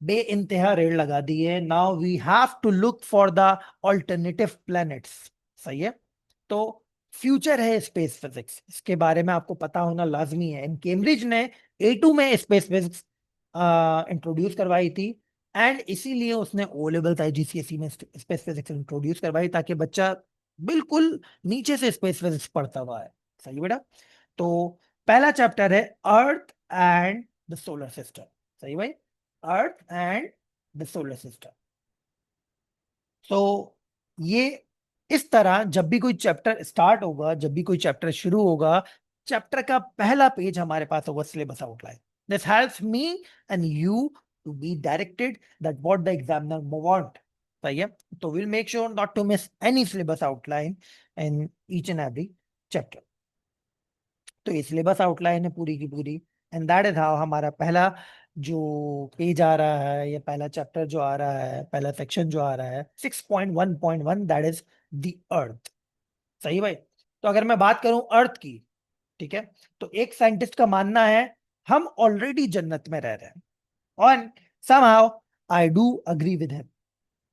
बे इंतहा रेड लगा दी है। Now we have to look for the alternative planets. सही है। तो फ्यूचर है स्पेस फिजिक्स, इसके बारे में आपको पता होना लाजमी है। इन कैम्ब्रिज ने A2 में स्पेस फिजिक्स इंट्रोड्यूस करवाई थी। एंड इसीलिए उसने ओ लेवल IGCSE में स्पेस फिजिक्स इंट्रोड्यूस करवाई ताकि बच्चा बिल्कुल नीचे से स्पेस फिजिक्स पढ़ता हुआ है। सही बेटा। तो पहला चैप्टर है earth and the solar system. सही भाई। Earth and the solar system. तो ये इस तरह जब भी कोई चैप्टर स्टार्ट होगा, जब भी कोई चैप्टर शुरू होगा, चैप्टर का पहला पेज हमारे पास होगा syllabus outline. This helps me and you to be directed that what the examiner want. सही है। तो will make sure not to miss any syllabus outline in each and every chapter. तो ये सिलेबस आउटलाइन है पूरी की पूरी। And that is how हमारा पहला जो पेज आ रहा है, या पहला चैप्टर जो आ रहा है, पहला सेक्शन जो आ रहा है 6.1.1, दैट इज द अर्थ। सही भाई। तो अगर मैं बात करूं अर्थ की, ठीक है, तो एक साइंटिस्ट का मानना है हम ऑलरेडी जन्नत में रह रहे हैं। और somehow I do agree with him.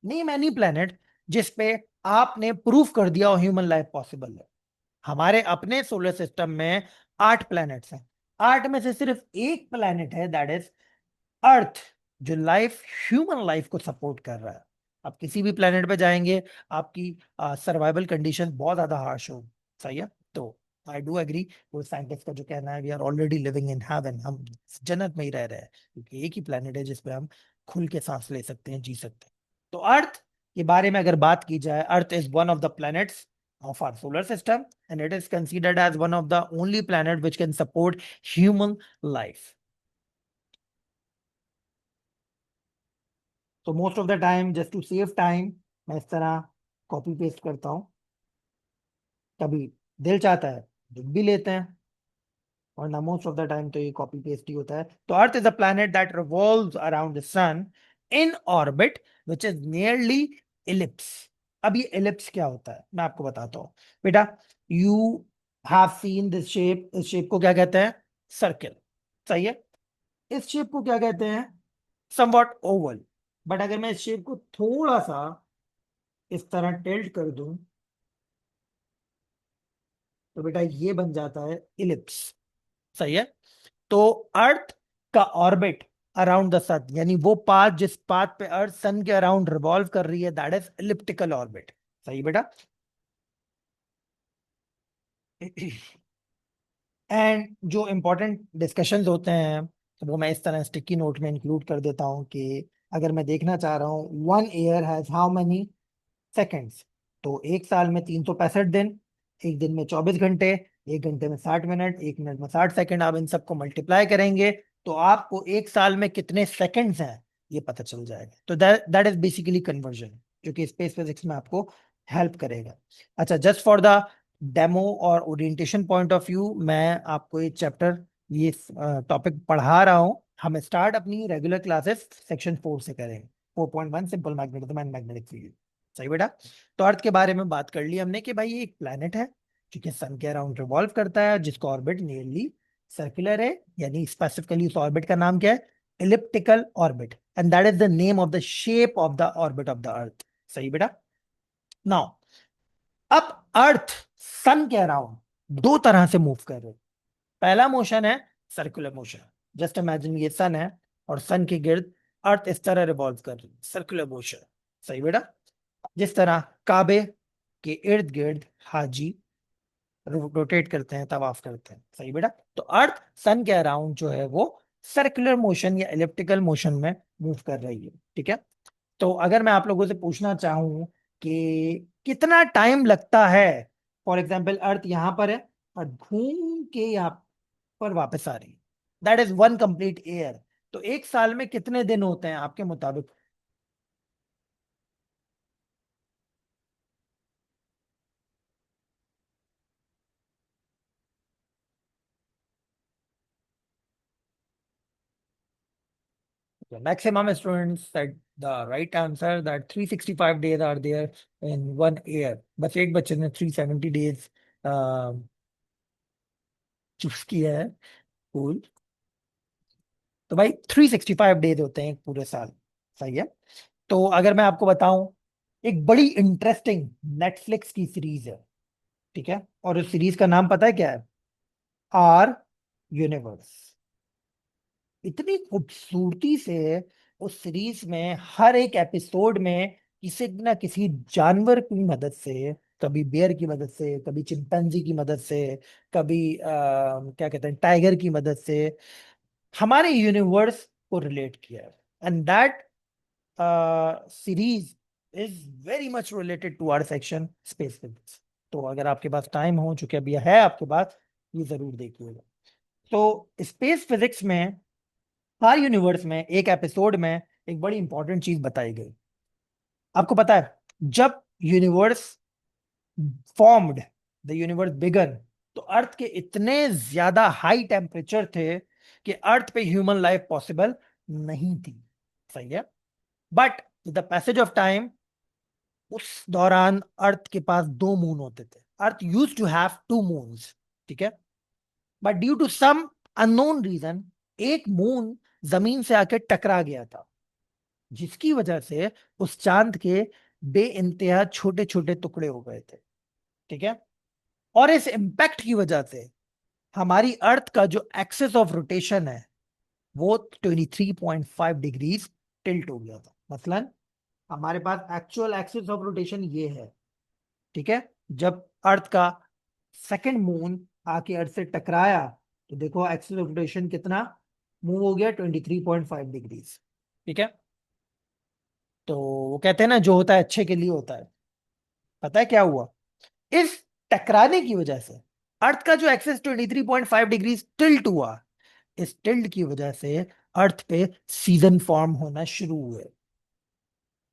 Name any planet जिसपे आपने प्रूफ कर दिया हो ह्यूमन लाइफ पॉसिबल है। हमारे अपने सोलर सिस्टम में 8 प्लैनेट्स हैं। 8 में से सिर्फ एक प्लैनेट है दैट इज अर्थ, जो लाइफ, ह्यूमन लाइफ को सपोर्ट कर रहा है। आप किसी भी प्लैनेट पे जाएंगे, आपकी सर्वाइवल कंडीशन बहुत ज्यादा हार्श होगी। सही है। तो आई डू एग्री। वो साइंटिस्ट का जो कहना है we are already living in heaven, हम जन्नत में ही रह रहे हैं, क्योंकि एक ही प्लैनेट है जिसपे हम खुल के सांस ले सकते हैं, जी सकते हैं। तो अर्थ के बारे में अगर बात की जाए, earth is one of the planets of our solar system, and it is considered as one of the only planet which can support human life. So most of the time, just to save time, मैं इस तरह copy paste करता हूँ। कभी दिल चाहता है लिख भी लेते हैं, और ना मोस्ट ऑफ द टाइम तो ये कॉपी पेस्ट ही होता है। तो earth is a planet that revolves around the sun in orbit which is nearly ellipse. अब ये इलिप्स क्या होता है मैं आपको बताता हूँ बेटा। You have seen this shape. इस शेप को क्या कहते हैं? सर्किल। सही है। इस शेप को क्या कहते हैं? Somewhat Oval. बट अगर मैं इस शेप को थोड़ा सा इस तरह टिल्ट कर दूं, तो बेटा ये बन जाता है इलिप्स। सही है। तो अर्थ का ऑर्बिट अराउंड द सन, यानी वो पाथ जिस पाथ पे अर्थ सन के अराउंड रिवॉल्व कर रही है, दैट इज एलिप्टिकल ऑर्बिट। सही बेटा। एंड जो इंपॉर्टेंट डिस्कशंस होते हैं वो मैं इस तरह स्टिकी नोट में इंक्लूड कर देता हूँ कि अगर मैं देखना चाह रहा हूँ one year has how many seconds, तो एक साल में 365 दिन, एक दिन में 24 घंटे, एक घंटे में 60 मिनट, एक मिनट में 60 सेकंड। आप इन सबको मल्टीप्लाई करेंगे तो आपको एक साल में कितने सेकंड्स हैं ये पता चल जाएगा। तो दैट इज बेसिकली कन्वर्जन, जो कि स्पेस फिजिक्स में आपको हेल्प करेगा। अच्छा, जस्ट फॉर द डेमो और ओरिएंटेशन पॉइंट ऑफ व्यू, मैं आपको ये चैप्टर, ये टॉपिक पढ़ा रहा हूँ। हम स्टार्ट अपनी रेगुलर क्लासेस सेक्शन 4 से करेंगे। 4.1 simple magnetism and magnetic field. सही बेटा। तो अर्थ के बारे में बात कर ली हमने कि भाई ये एक प्लैनेट है जो कि सन के अराउंड रिवॉल्व करता है, जिसका ऑर्बिट नियरली सर्कुलर है, यानी स्पेसिफिकली उस ऑर्बिट का नाम क्या है? Elliptical orbit. And that is the name of the shape of the orbit of the earth. सही बेटा। नाउ अब अर्थ सन के अराउंड 2 तरह से मूव कर रही है। पहला मोशन है सर्कुलर मोशन। जस्ट इमेजिन ये सन है और सन के गिर्द अर्थ इस तरह रिवॉल्व कर रही है, सर्कुलर मोशन। सही बेटा। जिस तरह काबे के इर्द गिर्द हाजी रोटेट करते हैं, तवाफ करते हैं। सही बेटा। तो अर्थ सन के अराउंड जो है वो सर्कुलर मोशन या इलिप्टिकल मोशन में मूव कर रही है। ठीक है। तो अगर मैं आप लोगों से पूछना चाहूं कि कितना टाइम लगता है, फॉर एग्जाम्पल अर्थ यहां पर है और घूम के यहाँ पर वापस आ रही है, that is one complete year. तो एक साल में कितने दिन होते हैं आपके मुताबिक? The maximum students said the right answer that 365 days are there in one year. बस एक बच्चे ने 370 days चूज किया है। कूल। तो भाई 365 डेज होते हैं एक पूरे साल। सही है। तो अगर मैं आपको बताऊं, एक बड़ी इंटरेस्टिंग नेटफ्लिक्स की सीरीज है। ठीक है। और उस सीरीज का नाम पता है क्या है? Our universe. इतनी खूबसूरती से उस सीरीज में हर एक एपिसोड में किसी न किसी जानवर की मदद से, कभी बेयर की मदद से, कभी चिंपैंजी की मदद से, कभी क्या कहते हैं, टाइगर की मदद से हमारे यूनिवर्स को रिलेट किया है। And that series is very much related to our section space physics. तो अगर आपके पास टाइम हो, चूंकि अभी है आपके पास, ये जरूर देखिएगा। तो स्पेस फिजिक्स में हर यूनिवर्स में एक एपिसोड में एक बड़ी इंपॉर्टेंट चीज बताई गई। आपको पता है, जब universe formed, the universe began, तो अर्थ के इतने ज्यादा हाई टेम्परेचर थे कि अर्थ पे ह्यूमन लाइफ पॉसिबल नहीं थी। सही है। But with the passage of time, उस दौरान अर्थ के पास दो मून होते थे। Earth use to have two moons. ठीक है। But due to some unknown reason, एक मून जमीन से आके टकरा गया था, जिसकी वजह से उस चांद के बे इंतहा छोटे छोटे टुकड़े हो गए थे। ठीक है। और इस इंपैक्ट की वजह से हमारी अर्थ का जो एक्सिस ऑफ रोटेशन है वो 23.5 डिग्रीज टिल्ट हो गया था। मसलन हमारे पास एक्चुअल एक्सिस ऑफ रोटेशन ये है। ठीक है। जब अर्थ का सेकंड मून आके अर्थ से टकराया, तो देखो एक्सिस ऑफ रोटेशन कितना मूव हो गया, 23.5 डिग्रीज। ठीक है। तो वो कहते हैं ना, जो होता है अच्छे के लिए होता है। पता है क्या हुआ? इस टकराने की वजह से अर्थ का जो एक्सेस 23.5 डिग्री टिल्ट हुआ, इस टिल्ट की वजह से अर्थ पे सीजन फॉर्म होना शुरू हुए।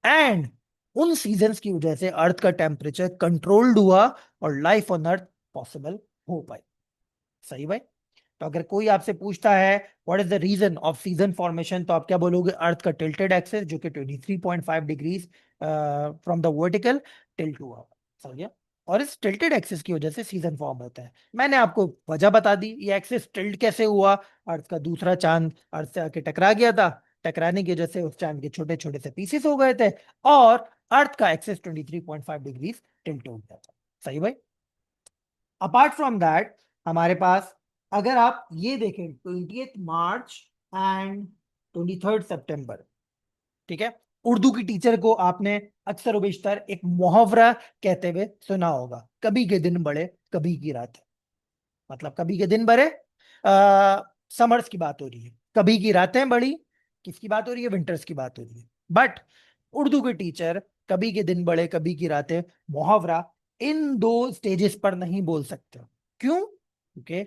एंड उन सीजन्स की वजह से अर्थ का टेम्परेचर कंट्रोल्ड हुआ और लाइफ ऑन अर्थ पॉसिबल हो पाई। सही भाई। तो अगर कोई आपसे पूछता है what is the reason of season formation, तो आप क्या बोलोगे? अर्थ का टिल्टेड एक्सिस, जो कि 23.5 degrees from the vertical tilt हुआ। समझ गया। और इस टिल्टेड एक्सिस की वजह से सीजन फॉर्म होता है। मैंने आपको वजह बता दी, ये एक्सिस टिल्ट कैसे हुआ। अर्थ का दूसरा चांद अर्थ से आके टकरा गया था, टकराने की वजह से उस चांद के छोटे छोटे से पीसेस हो गए थे, और अर्थ का एक्सिस 23.5 डिग्रीज टिल्ट हो गया था। सही भाई। अपार्ट फ्रॉम दैट, हमारे पास अगर आप ये देखें 20 मार्च एंड 23 सितंबर। ठीक है। उर्दू की टीचर को आपने अक्सर व बेशतर एक मुहावरा कहते हुए सुना होगा, कभी के दिन बड़े कभी की रात। मतलब कभी के दिन बड़े, समर्स की बात हो रही है, कभी की रातें बड़ी, किसकी बात हो रही है? विंटर्स की बात हो रही है। बट उर्दू के टीचर कभी के दिन बड़े कभी की रातें मुहावरा इन दो स्टेजेस पर नहीं बोल सकते। क्यों? क्योंकि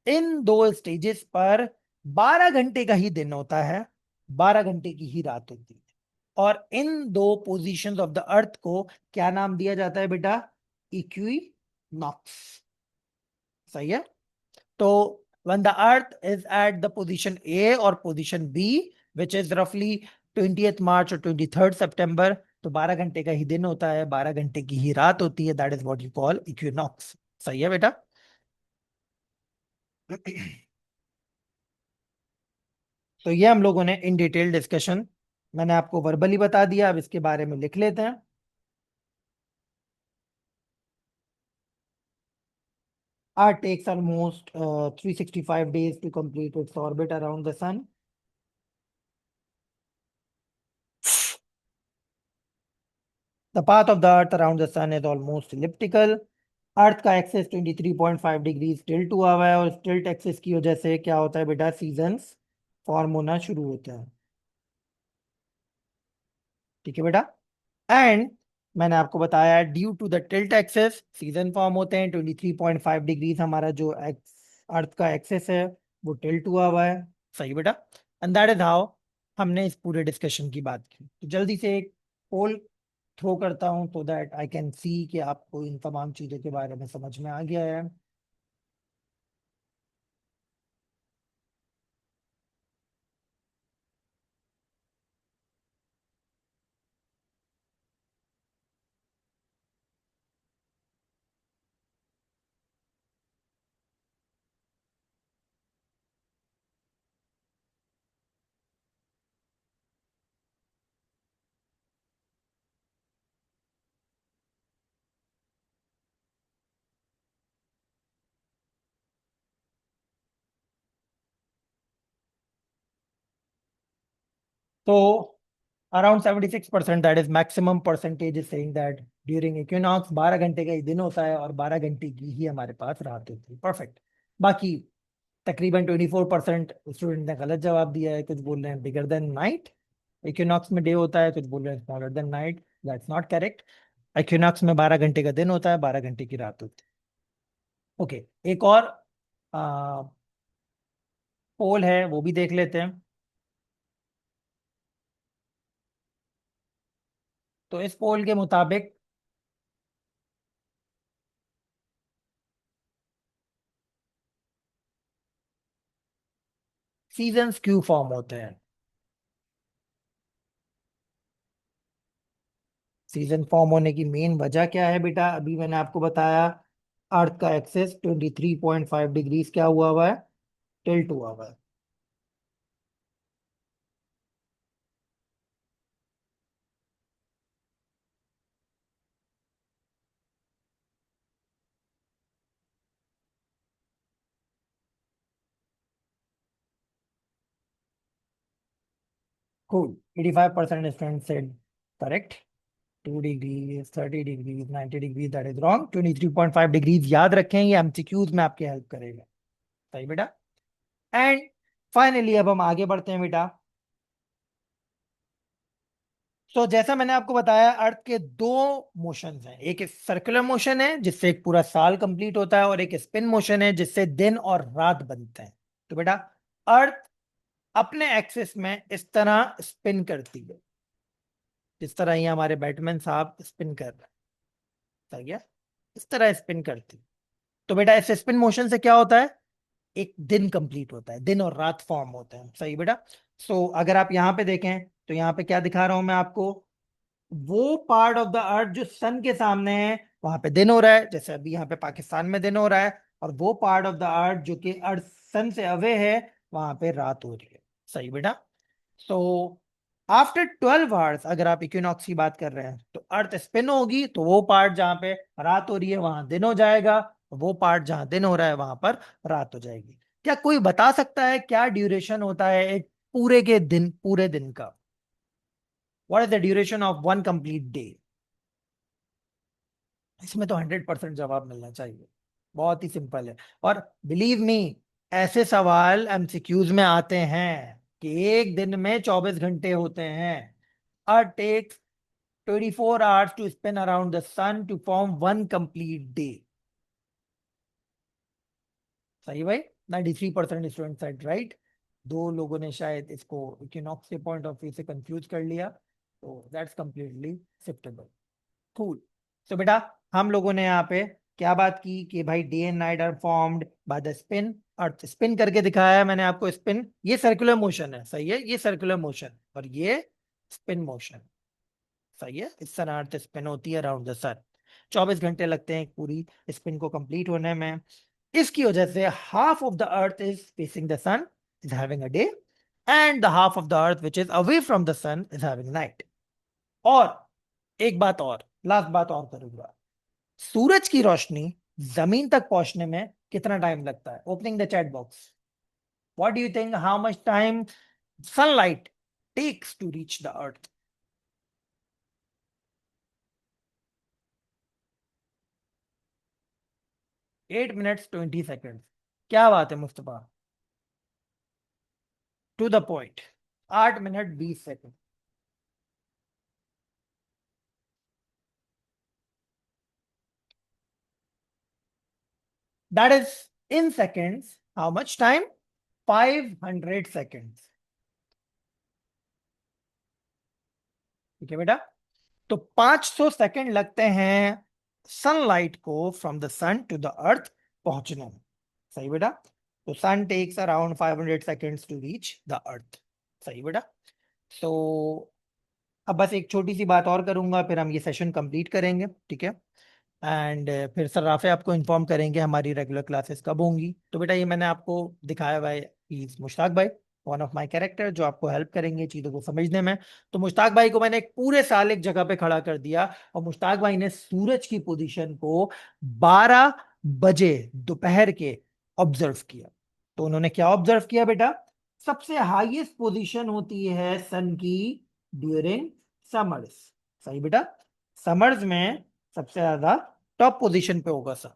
इन दो स्टेजेस पर 12 घंटे का ही दिन होता है, 12 घंटे की ही रात होती है। और इन दो पोजीशंस ऑफ द अर्थ को क्या नाम दिया जाता है बेटा? इक्विनॉक्स। सही है। तो when the earth is at the position A और position B, which is roughly 20th March और 23rd September, तो 12 घंटे का ही दिन होता है, 12 घंटे की ही रात होती है। That is what you call equinox. सही है बेटा। तो ये हम लोगों ने इन डिटेल डिस्कशन, मैंने आपको वर्बली बता दिया, अब इसके बारे में लिख लेते हैं। Earth takes almost 365 days to complete its orbit around the sun. The path of the earth around the sun is almost elliptical. Earth का एक्सेस 23.5 डिग्री टिल्ट हुआ हुआ है, और टिल्ट एक्सेस की वजह से क्या होता है बेटा, सीजन्स फॉर्म होना शुरू होते हैं। ठीक है बेटा। एंड मैंने आपको बताया due to the tilt axis season form होते हैं। 23.5 डिग्रीज हमारा जो अर्थ का एक्सेस है वो टिल्ट हुआ हुआ है। सही बेटा। एंड दैट इज हाउ हमने इस पूरे डिस्कशन की बात की। तो जल्दी से एक पोल थ्रो करता हूं तो दैट आई कैन सी कि आपको इन तमाम चीजों के बारे में समझ में आ गया है। तो around 76%, that is maximum percentage is saying that during equinox 12 घंटे का ही दिन होता है और 12 घंटे की ही हमारे पास रात होती है। परफेक्ट। बाकी तकरीबन 24% स्टूडेंट ने गलत जवाब दिया है। कुछ बोल रहे हैं बिगर देन नाइट, इक्विनॉक्स में डे होता है, कुछ बोल रहे हैं smaller than night. That's not correct. Equinox में 12 घंटे का दिन होता है, 12 घंटे की रात होती है। ओके, एक और पोल है, वो भी देख लेते हैं। तो इस पोल के मुताबिक सीजन्स क्यों फॉर्म होते हैं। सीजन फॉर्म होने की मेन वजह क्या है बेटा, अभी मैंने आपको बताया। अर्थ का एक्सेस 23.5 डिग्रीज क्या हुआ हुआ है, टिल्ट हुआ हुआ है। Cool. 85% student said correct. 2 degree, 30 degree, 90 degree, that is wrong. 23.5 degrees याद रखें, ये एमसीक्यूज में आपकी हेल्प करेगा। सही बेटा। एंड फाइनली अब हम आगे बढ़ते हैं बेटा। तो जैसा मैंने आपको बताया, अर्थ के दो मोशंस हैं। एक सर्कुलर मोशन है जिससे एक पूरा साल कंप्लीट होता है, और एक स्पिन मोशन है जिससे दिन और रात बनते हैं। तो बेटा, अर्थ अपने एक्सिस में इस तरह स्पिन करती है, जिस तरह ये हमारे बैटमैन साहब स्पिन कर रहे हैं। सही है, इस तरह स्पिन करती है। तो बेटा, इस स्पिन मोशन से क्या होता है, एक दिन कंप्लीट होता है, दिन और रात फॉर्म होते हैं। सही बेटा। सो अगर आप यहाँ पे देखें तो यहाँ पे क्या दिखा रहा हूं मैं आपको, वो पार्ट ऑफ द अर्थ जो सन के सामने है वहां पे दिन हो रहा है, जैसे अभी यहाँ पे पाकिस्तान में दिन हो रहा है। और वो पार्ट ऑफ द अर्थ जो कि अर्थ सन से अवे है, वहां पे रात हो रही है। सही बेटा। सो आफ्टर 12 आवर्स, अगर आप इक्विनॉक्स की बात कर रहे हैं, तो अर्थ स्पिन होगी, तो वो पार्ट जहां पे रात हो रही है वहां दिन हो जाएगा, वो पार्ट जहां दिन हो रहा है वहां पर रात हो जाएगी। क्या कोई बता सकता है क्या ड्यूरेशन होता है एक पूरे दिन का? What is the duration of one complete day? इसमें तो 100% जवाब मिलना चाहिए। बहुत ही सिंपल है। और बिलीव मी, ऐसे सवाल एमसीक्यूज में आते हैं कि एक दिन में 24 घंटे होते हैं। Earth takes 24 hours to spin around the sun to form one complete day. सही भाई। 93% स्टूडेंट साइड राइट। दो लोगों ने शायद इसको इक्विनॉक्स के पॉइंट ऑफ व्यू से कंफ्यूज कर लिया, तो दैट्स कंप्लीटली एक्सेप्टेबल। कूल। तो बेटा, हम लोगों ने यहाँ पे क्या बात की कि भाई day and night are formed by the spin. Earth spin करके दिखाया है मैंने आपको। स्पिन ये सर्कुलर मोशन है, सही है, ये सर्कुलर मोशन, और ये स्पिन मोशन। सही है, इस तरह अर्थ स्पिन होती है अराउंड द सन। 24 घंटे लगते हैं एक पूरी स्पिन को कंप्लीट होने में। इसकी वजह से half of the earth is facing the sun, is having a day, and the half of the earth which is away from the sun is having night. और एक बात और, लास्ट बात और करूंगा। सूरज की रोशनी जमीन तक पहुंचने में कितना टाइम लगता है? Opening the chat box. What do you think, how much time sunlight takes to reach the earth? 8 minutes 20 seconds। क्या बात है Mustafa, to the point. 8 minute 20 second. That is in seconds how much time, 500 seconds. ठीक है बेटा। तो 500 second लगते हैं sunlight को from the sun to the earth पहुंचने में। सही बेटा। तो sun takes around 500 seconds to reach the earth. सही बेटा। तो अब बस एक छोटी सी बात और करूंगा, फिर हम ये सेशन कंप्लीट करेंगे, ठीक है। एंड फिर सर्राफे आपको इन्फॉर्म करेंगे हमारी रेगुलर क्लासेस कब होंगी। तो बेटा ये मैंने आपको दिखाया हुआ है, इज मुश्ताक भाई, वन ऑफ माय कैरेक्टर, जो आपको हेल्प करेंगे चीज़ों को समझने में। तो मुश्ताक भाई को मैंने एक पूरे साल एक जगह पे खड़ा कर दिया, और मुश्ताक भाई ने सूरज की पोजीशन को 12 बजे दोपहर के ऑब्जर्व किया। तो उन्होंने क्या ऑब्जर्व किया बेटा? सबसे हाईएस्ट पोजीशन होती है सन की ड्यूरिंग समर्स। सही बेटा। समर्स में सबसे ज्यादा टॉप पोजीशन पे होगा सन,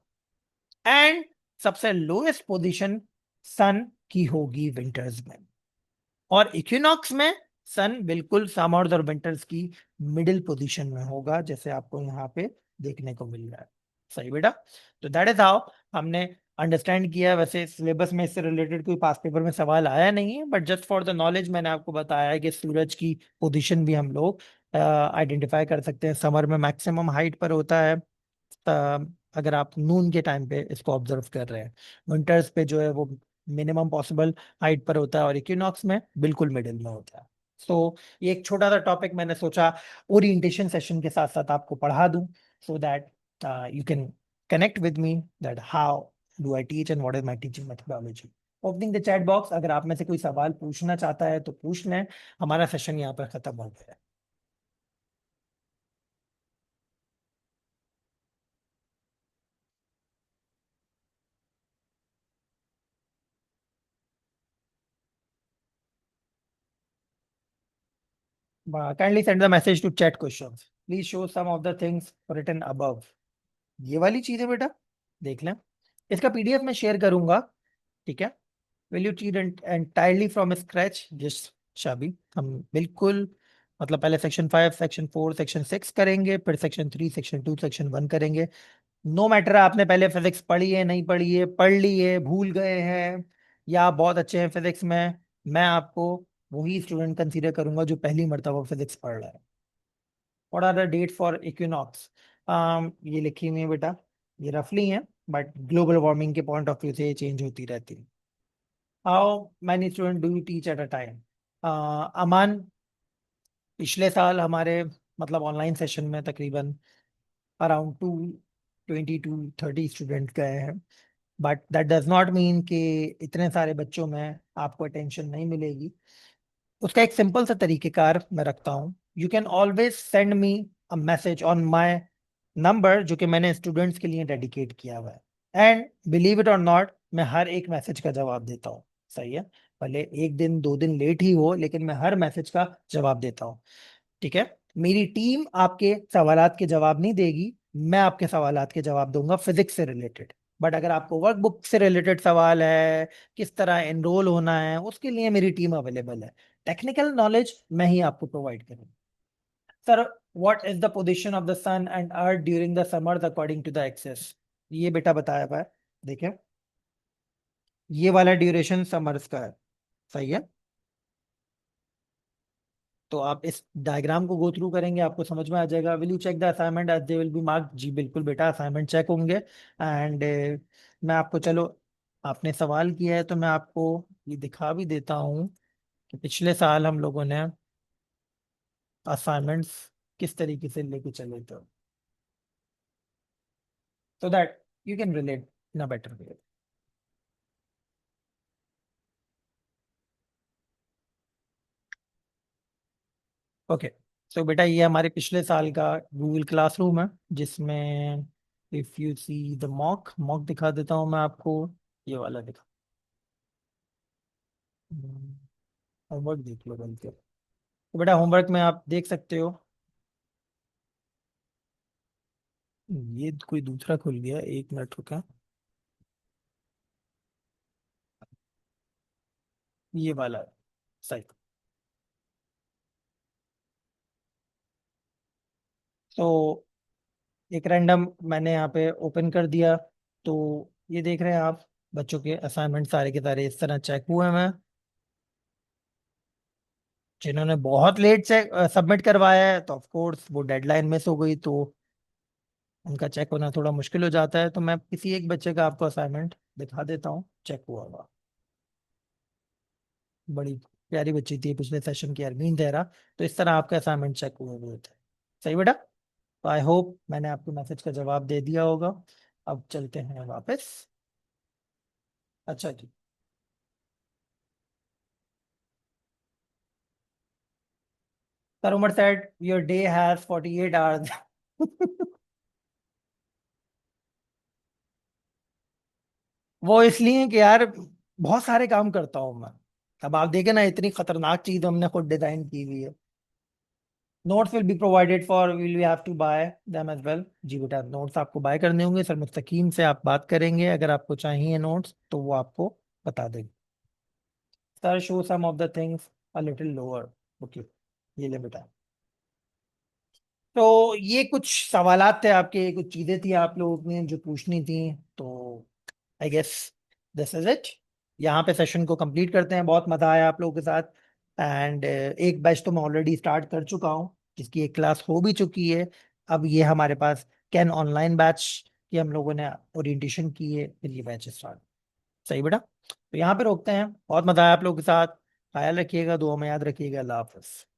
एंड सबसे लोएस्ट पोजीशन सन की होगी विंटर्स में। और इक्विनॉक्स में सन बिल्कुल समर्स और विंटर्स की मिडिल पोजीशन में होगा, जैसे आपको यहाँ पे देखने को मिल रहा है। सही बेटा। तो दैट इज हाउ हमने अंडरस्टैंड किया। वैसे सिलेबस में इससे रिलेटेड कोई पास पेपर में सवाल आया नहीं है, but just for the knowledge मैंने आपको बताया है कि सूरज की पोजीशन भी हम लोग आइडेंटिफाई कर सकते हैं। समर में मैक्सिमम हाइट पर होता है, अगर आप नून के टाइम पे इसको ऑब्जर्व कर रहे हैं। विंटर्स पे जो है वो मिनिमम पॉसिबल हाइट पर होता है, और इक्विनॉक्स में बिल्कुल मिडिल में होता है। सो ये एक छोटा सा टॉपिक मैंने सोचा ओरिएंटेशन सेशन के साथ साथ आपको पढ़ा दूं, सो that you can connect with me that how do I teach and what is my teaching methodology. Opening the chat box, अगर आप में से कोई सवाल पूछना चाहता है तो पूछ लें। हमारा सेशन यहाँ पर खत्म हो गया है। Kindly send the message to chat questions, please show some of the things written above. ये वाली चीज है बेटा, देख लें। इसका पीडीएफ मैं शेयर करूंगा, ठीक है। Will you teach entirely from scratch this Shabi? हम बिल्कुल, मतलब पहले सेक्शन 5 सेक्शन 4 सेक्शन 6 करेंगे, फिर सेक्शन 3 सेक्शन 2 सेक्शन 1 करेंगे। नो मैटर आपने पहले फिजिक्स पढ़ी है नहीं पढ़ी है, पढ़ ली है भूल गए हैं, या आप बहुत अच्छे हैं फिजिक्स में, मैं आपको वही स्टूडेंट कंसीडर करूंगा जो पहली मर्तबा फिजिक्स पढ़ रहा है। What are the date for equinox? ये लिखी हुई है बेटा, ये रफली है, बट ग्लोबल वार्मिंग के पॉइंट ऑफ व्यू से ये चेंज होती रहती है। How many student do you teach at a time? Aman, पिछले साल हमारे मतलब ऑनलाइन सेशन में तकरीबन अराउंड 220 to 230 स्टूडेंट गए हैं, but that does not mean कि इतने सारे बच्चों में आपको अटेंशन नहीं मिलेगी। उसका एक सिंपल सा तरीकेकार मैं रखता हूँ। You can always send me a message on my number, जो कि मैंने स्टूडेंट्स के लिए डेडिकेट किया हुआ है, एंड बिलीव इट और नॉट, मैं हर एक मैसेज का जवाब देता हूँ। सही है। भले एक दिन दो दिन लेट ही हो, लेकिन मैं हर मैसेज का जवाब देता हूँ, ठीक है। मेरी टीम आपके सवालात के जवाब नहीं देगी, मैं आपके सवालात के जवाब दूंगा फिजिक्स से रिलेटेड। बट अगर आपको वर्कबुक से रिलेटेड सवाल है, किस तरह एनरोल होना है, उसके लिए मेरी टीम अवेलेबल है। टेक्निकल नॉलेज मैं ही आपको प्रोवाइड करूंगा। Sir, what is the position of the sun and earth during the summers according to the axis? ये बेटा बताया हुआ है, देखिए। ये वाला ड्यूरेशन समर्स का है। सही है। तो आप इस डायग्राम को गो थ्रू करेंगे, आपको समझ में आ जाएगा। Will you check the assignment as they will be marked? जी बिल्कुल बेटा, असाइनमेंट चेक होंगे। एंड मैं आपको, चलो आपने सवाल किया है तो मैं आपको ये दिखा भी देता हूँ कि पिछले साल हम लोगों ने असाइनमेंट्स किस तरीके से लेके चले थे, so that you can relate in a better way. Okay. So बेटा ये हमारे पिछले साल का गूगल क्लासरूम है, जिसमें if you see the mock mock दिखा देता हूँ मैं आपको। ये वाला दिखा, होमवर्क देख लो बल्कि। तो बेटा होमवर्क में आप देख सकते हो, ये कोई दूसरा खुल गया, 1 मिनट रुका। ये वाला है, सही। तो एक रैंडम मैंने यहाँ पे ओपन कर दिया। तो ये देख रहे हैं आप, बच्चों के असाइनमेंट सारे के सारे इस तरह चेक हुए हैं। जिन्होंने बहुत लेट से सबमिट करवाया है तो ऑफ कोर्स वो डेडलाइन मिस हो गई, तो उनका चेक होना थोड़ा मुश्किल हो जाता है। तो मैं किसी एक बच्चे का आपको असाइनमेंट दिखा देता हूँ चेक हुआ हुआ। बड़ी प्यारी बच्ची थी, पिछले सेशन की, अरमीन तेरा। तो इस तरह आपका असाइनमेंट चेक हुए हुए थे। सही बेटा। तो आई होप मैंने आपके मैसेज का जवाब दे दिया होगा। अब चलते हैं वापस। अच्छा जी। Sir Umar said your day has 48 hours. वो इसलिए कि यार बहुत सारे काम करता हूँ मैं। अब आप देखे ना, इतनी खतरनाक चीज हमने खुद डिजाइन की हुई है। Notes will be provided for, will we have to buy them as well. जी बेटा, नोट्स आपको बाय करने होंगे सर, मुस्तकीम से आप बात करेंगे, अगर आपको चाहिए नोट्स तो वो आपको बता देंगे। Sir show some of the things a little lower. Okay, ये ले बेटा। तो ये कुछ सवालात थे आपके, कुछ चीजें थी आप लोगों ने जो पूछनी थी। तो I guess this is it. यहाँ पे सेशन को कंप्लीट करते हैं। बहुत मजा आया आप लोगों के साथ। एंड एक बैच तो मैं ऑलरेडी स्टार्ट कर चुका हूँ, जिसकी एक क्लास हो भी चुकी है। अब ये हमारे पास कैन ऑनलाइन बैच की हम लोगों ने ओरिएंटेशन की है, फिर ये बैच स्टार्ट। सही बेटा। तो यहाँ पे रोकते हैं। बहुत मजा आया आप लोगों के साथ। ख्याल रखिएगा, दुआ में याद रखिएगा। अल्लाह हाफिज।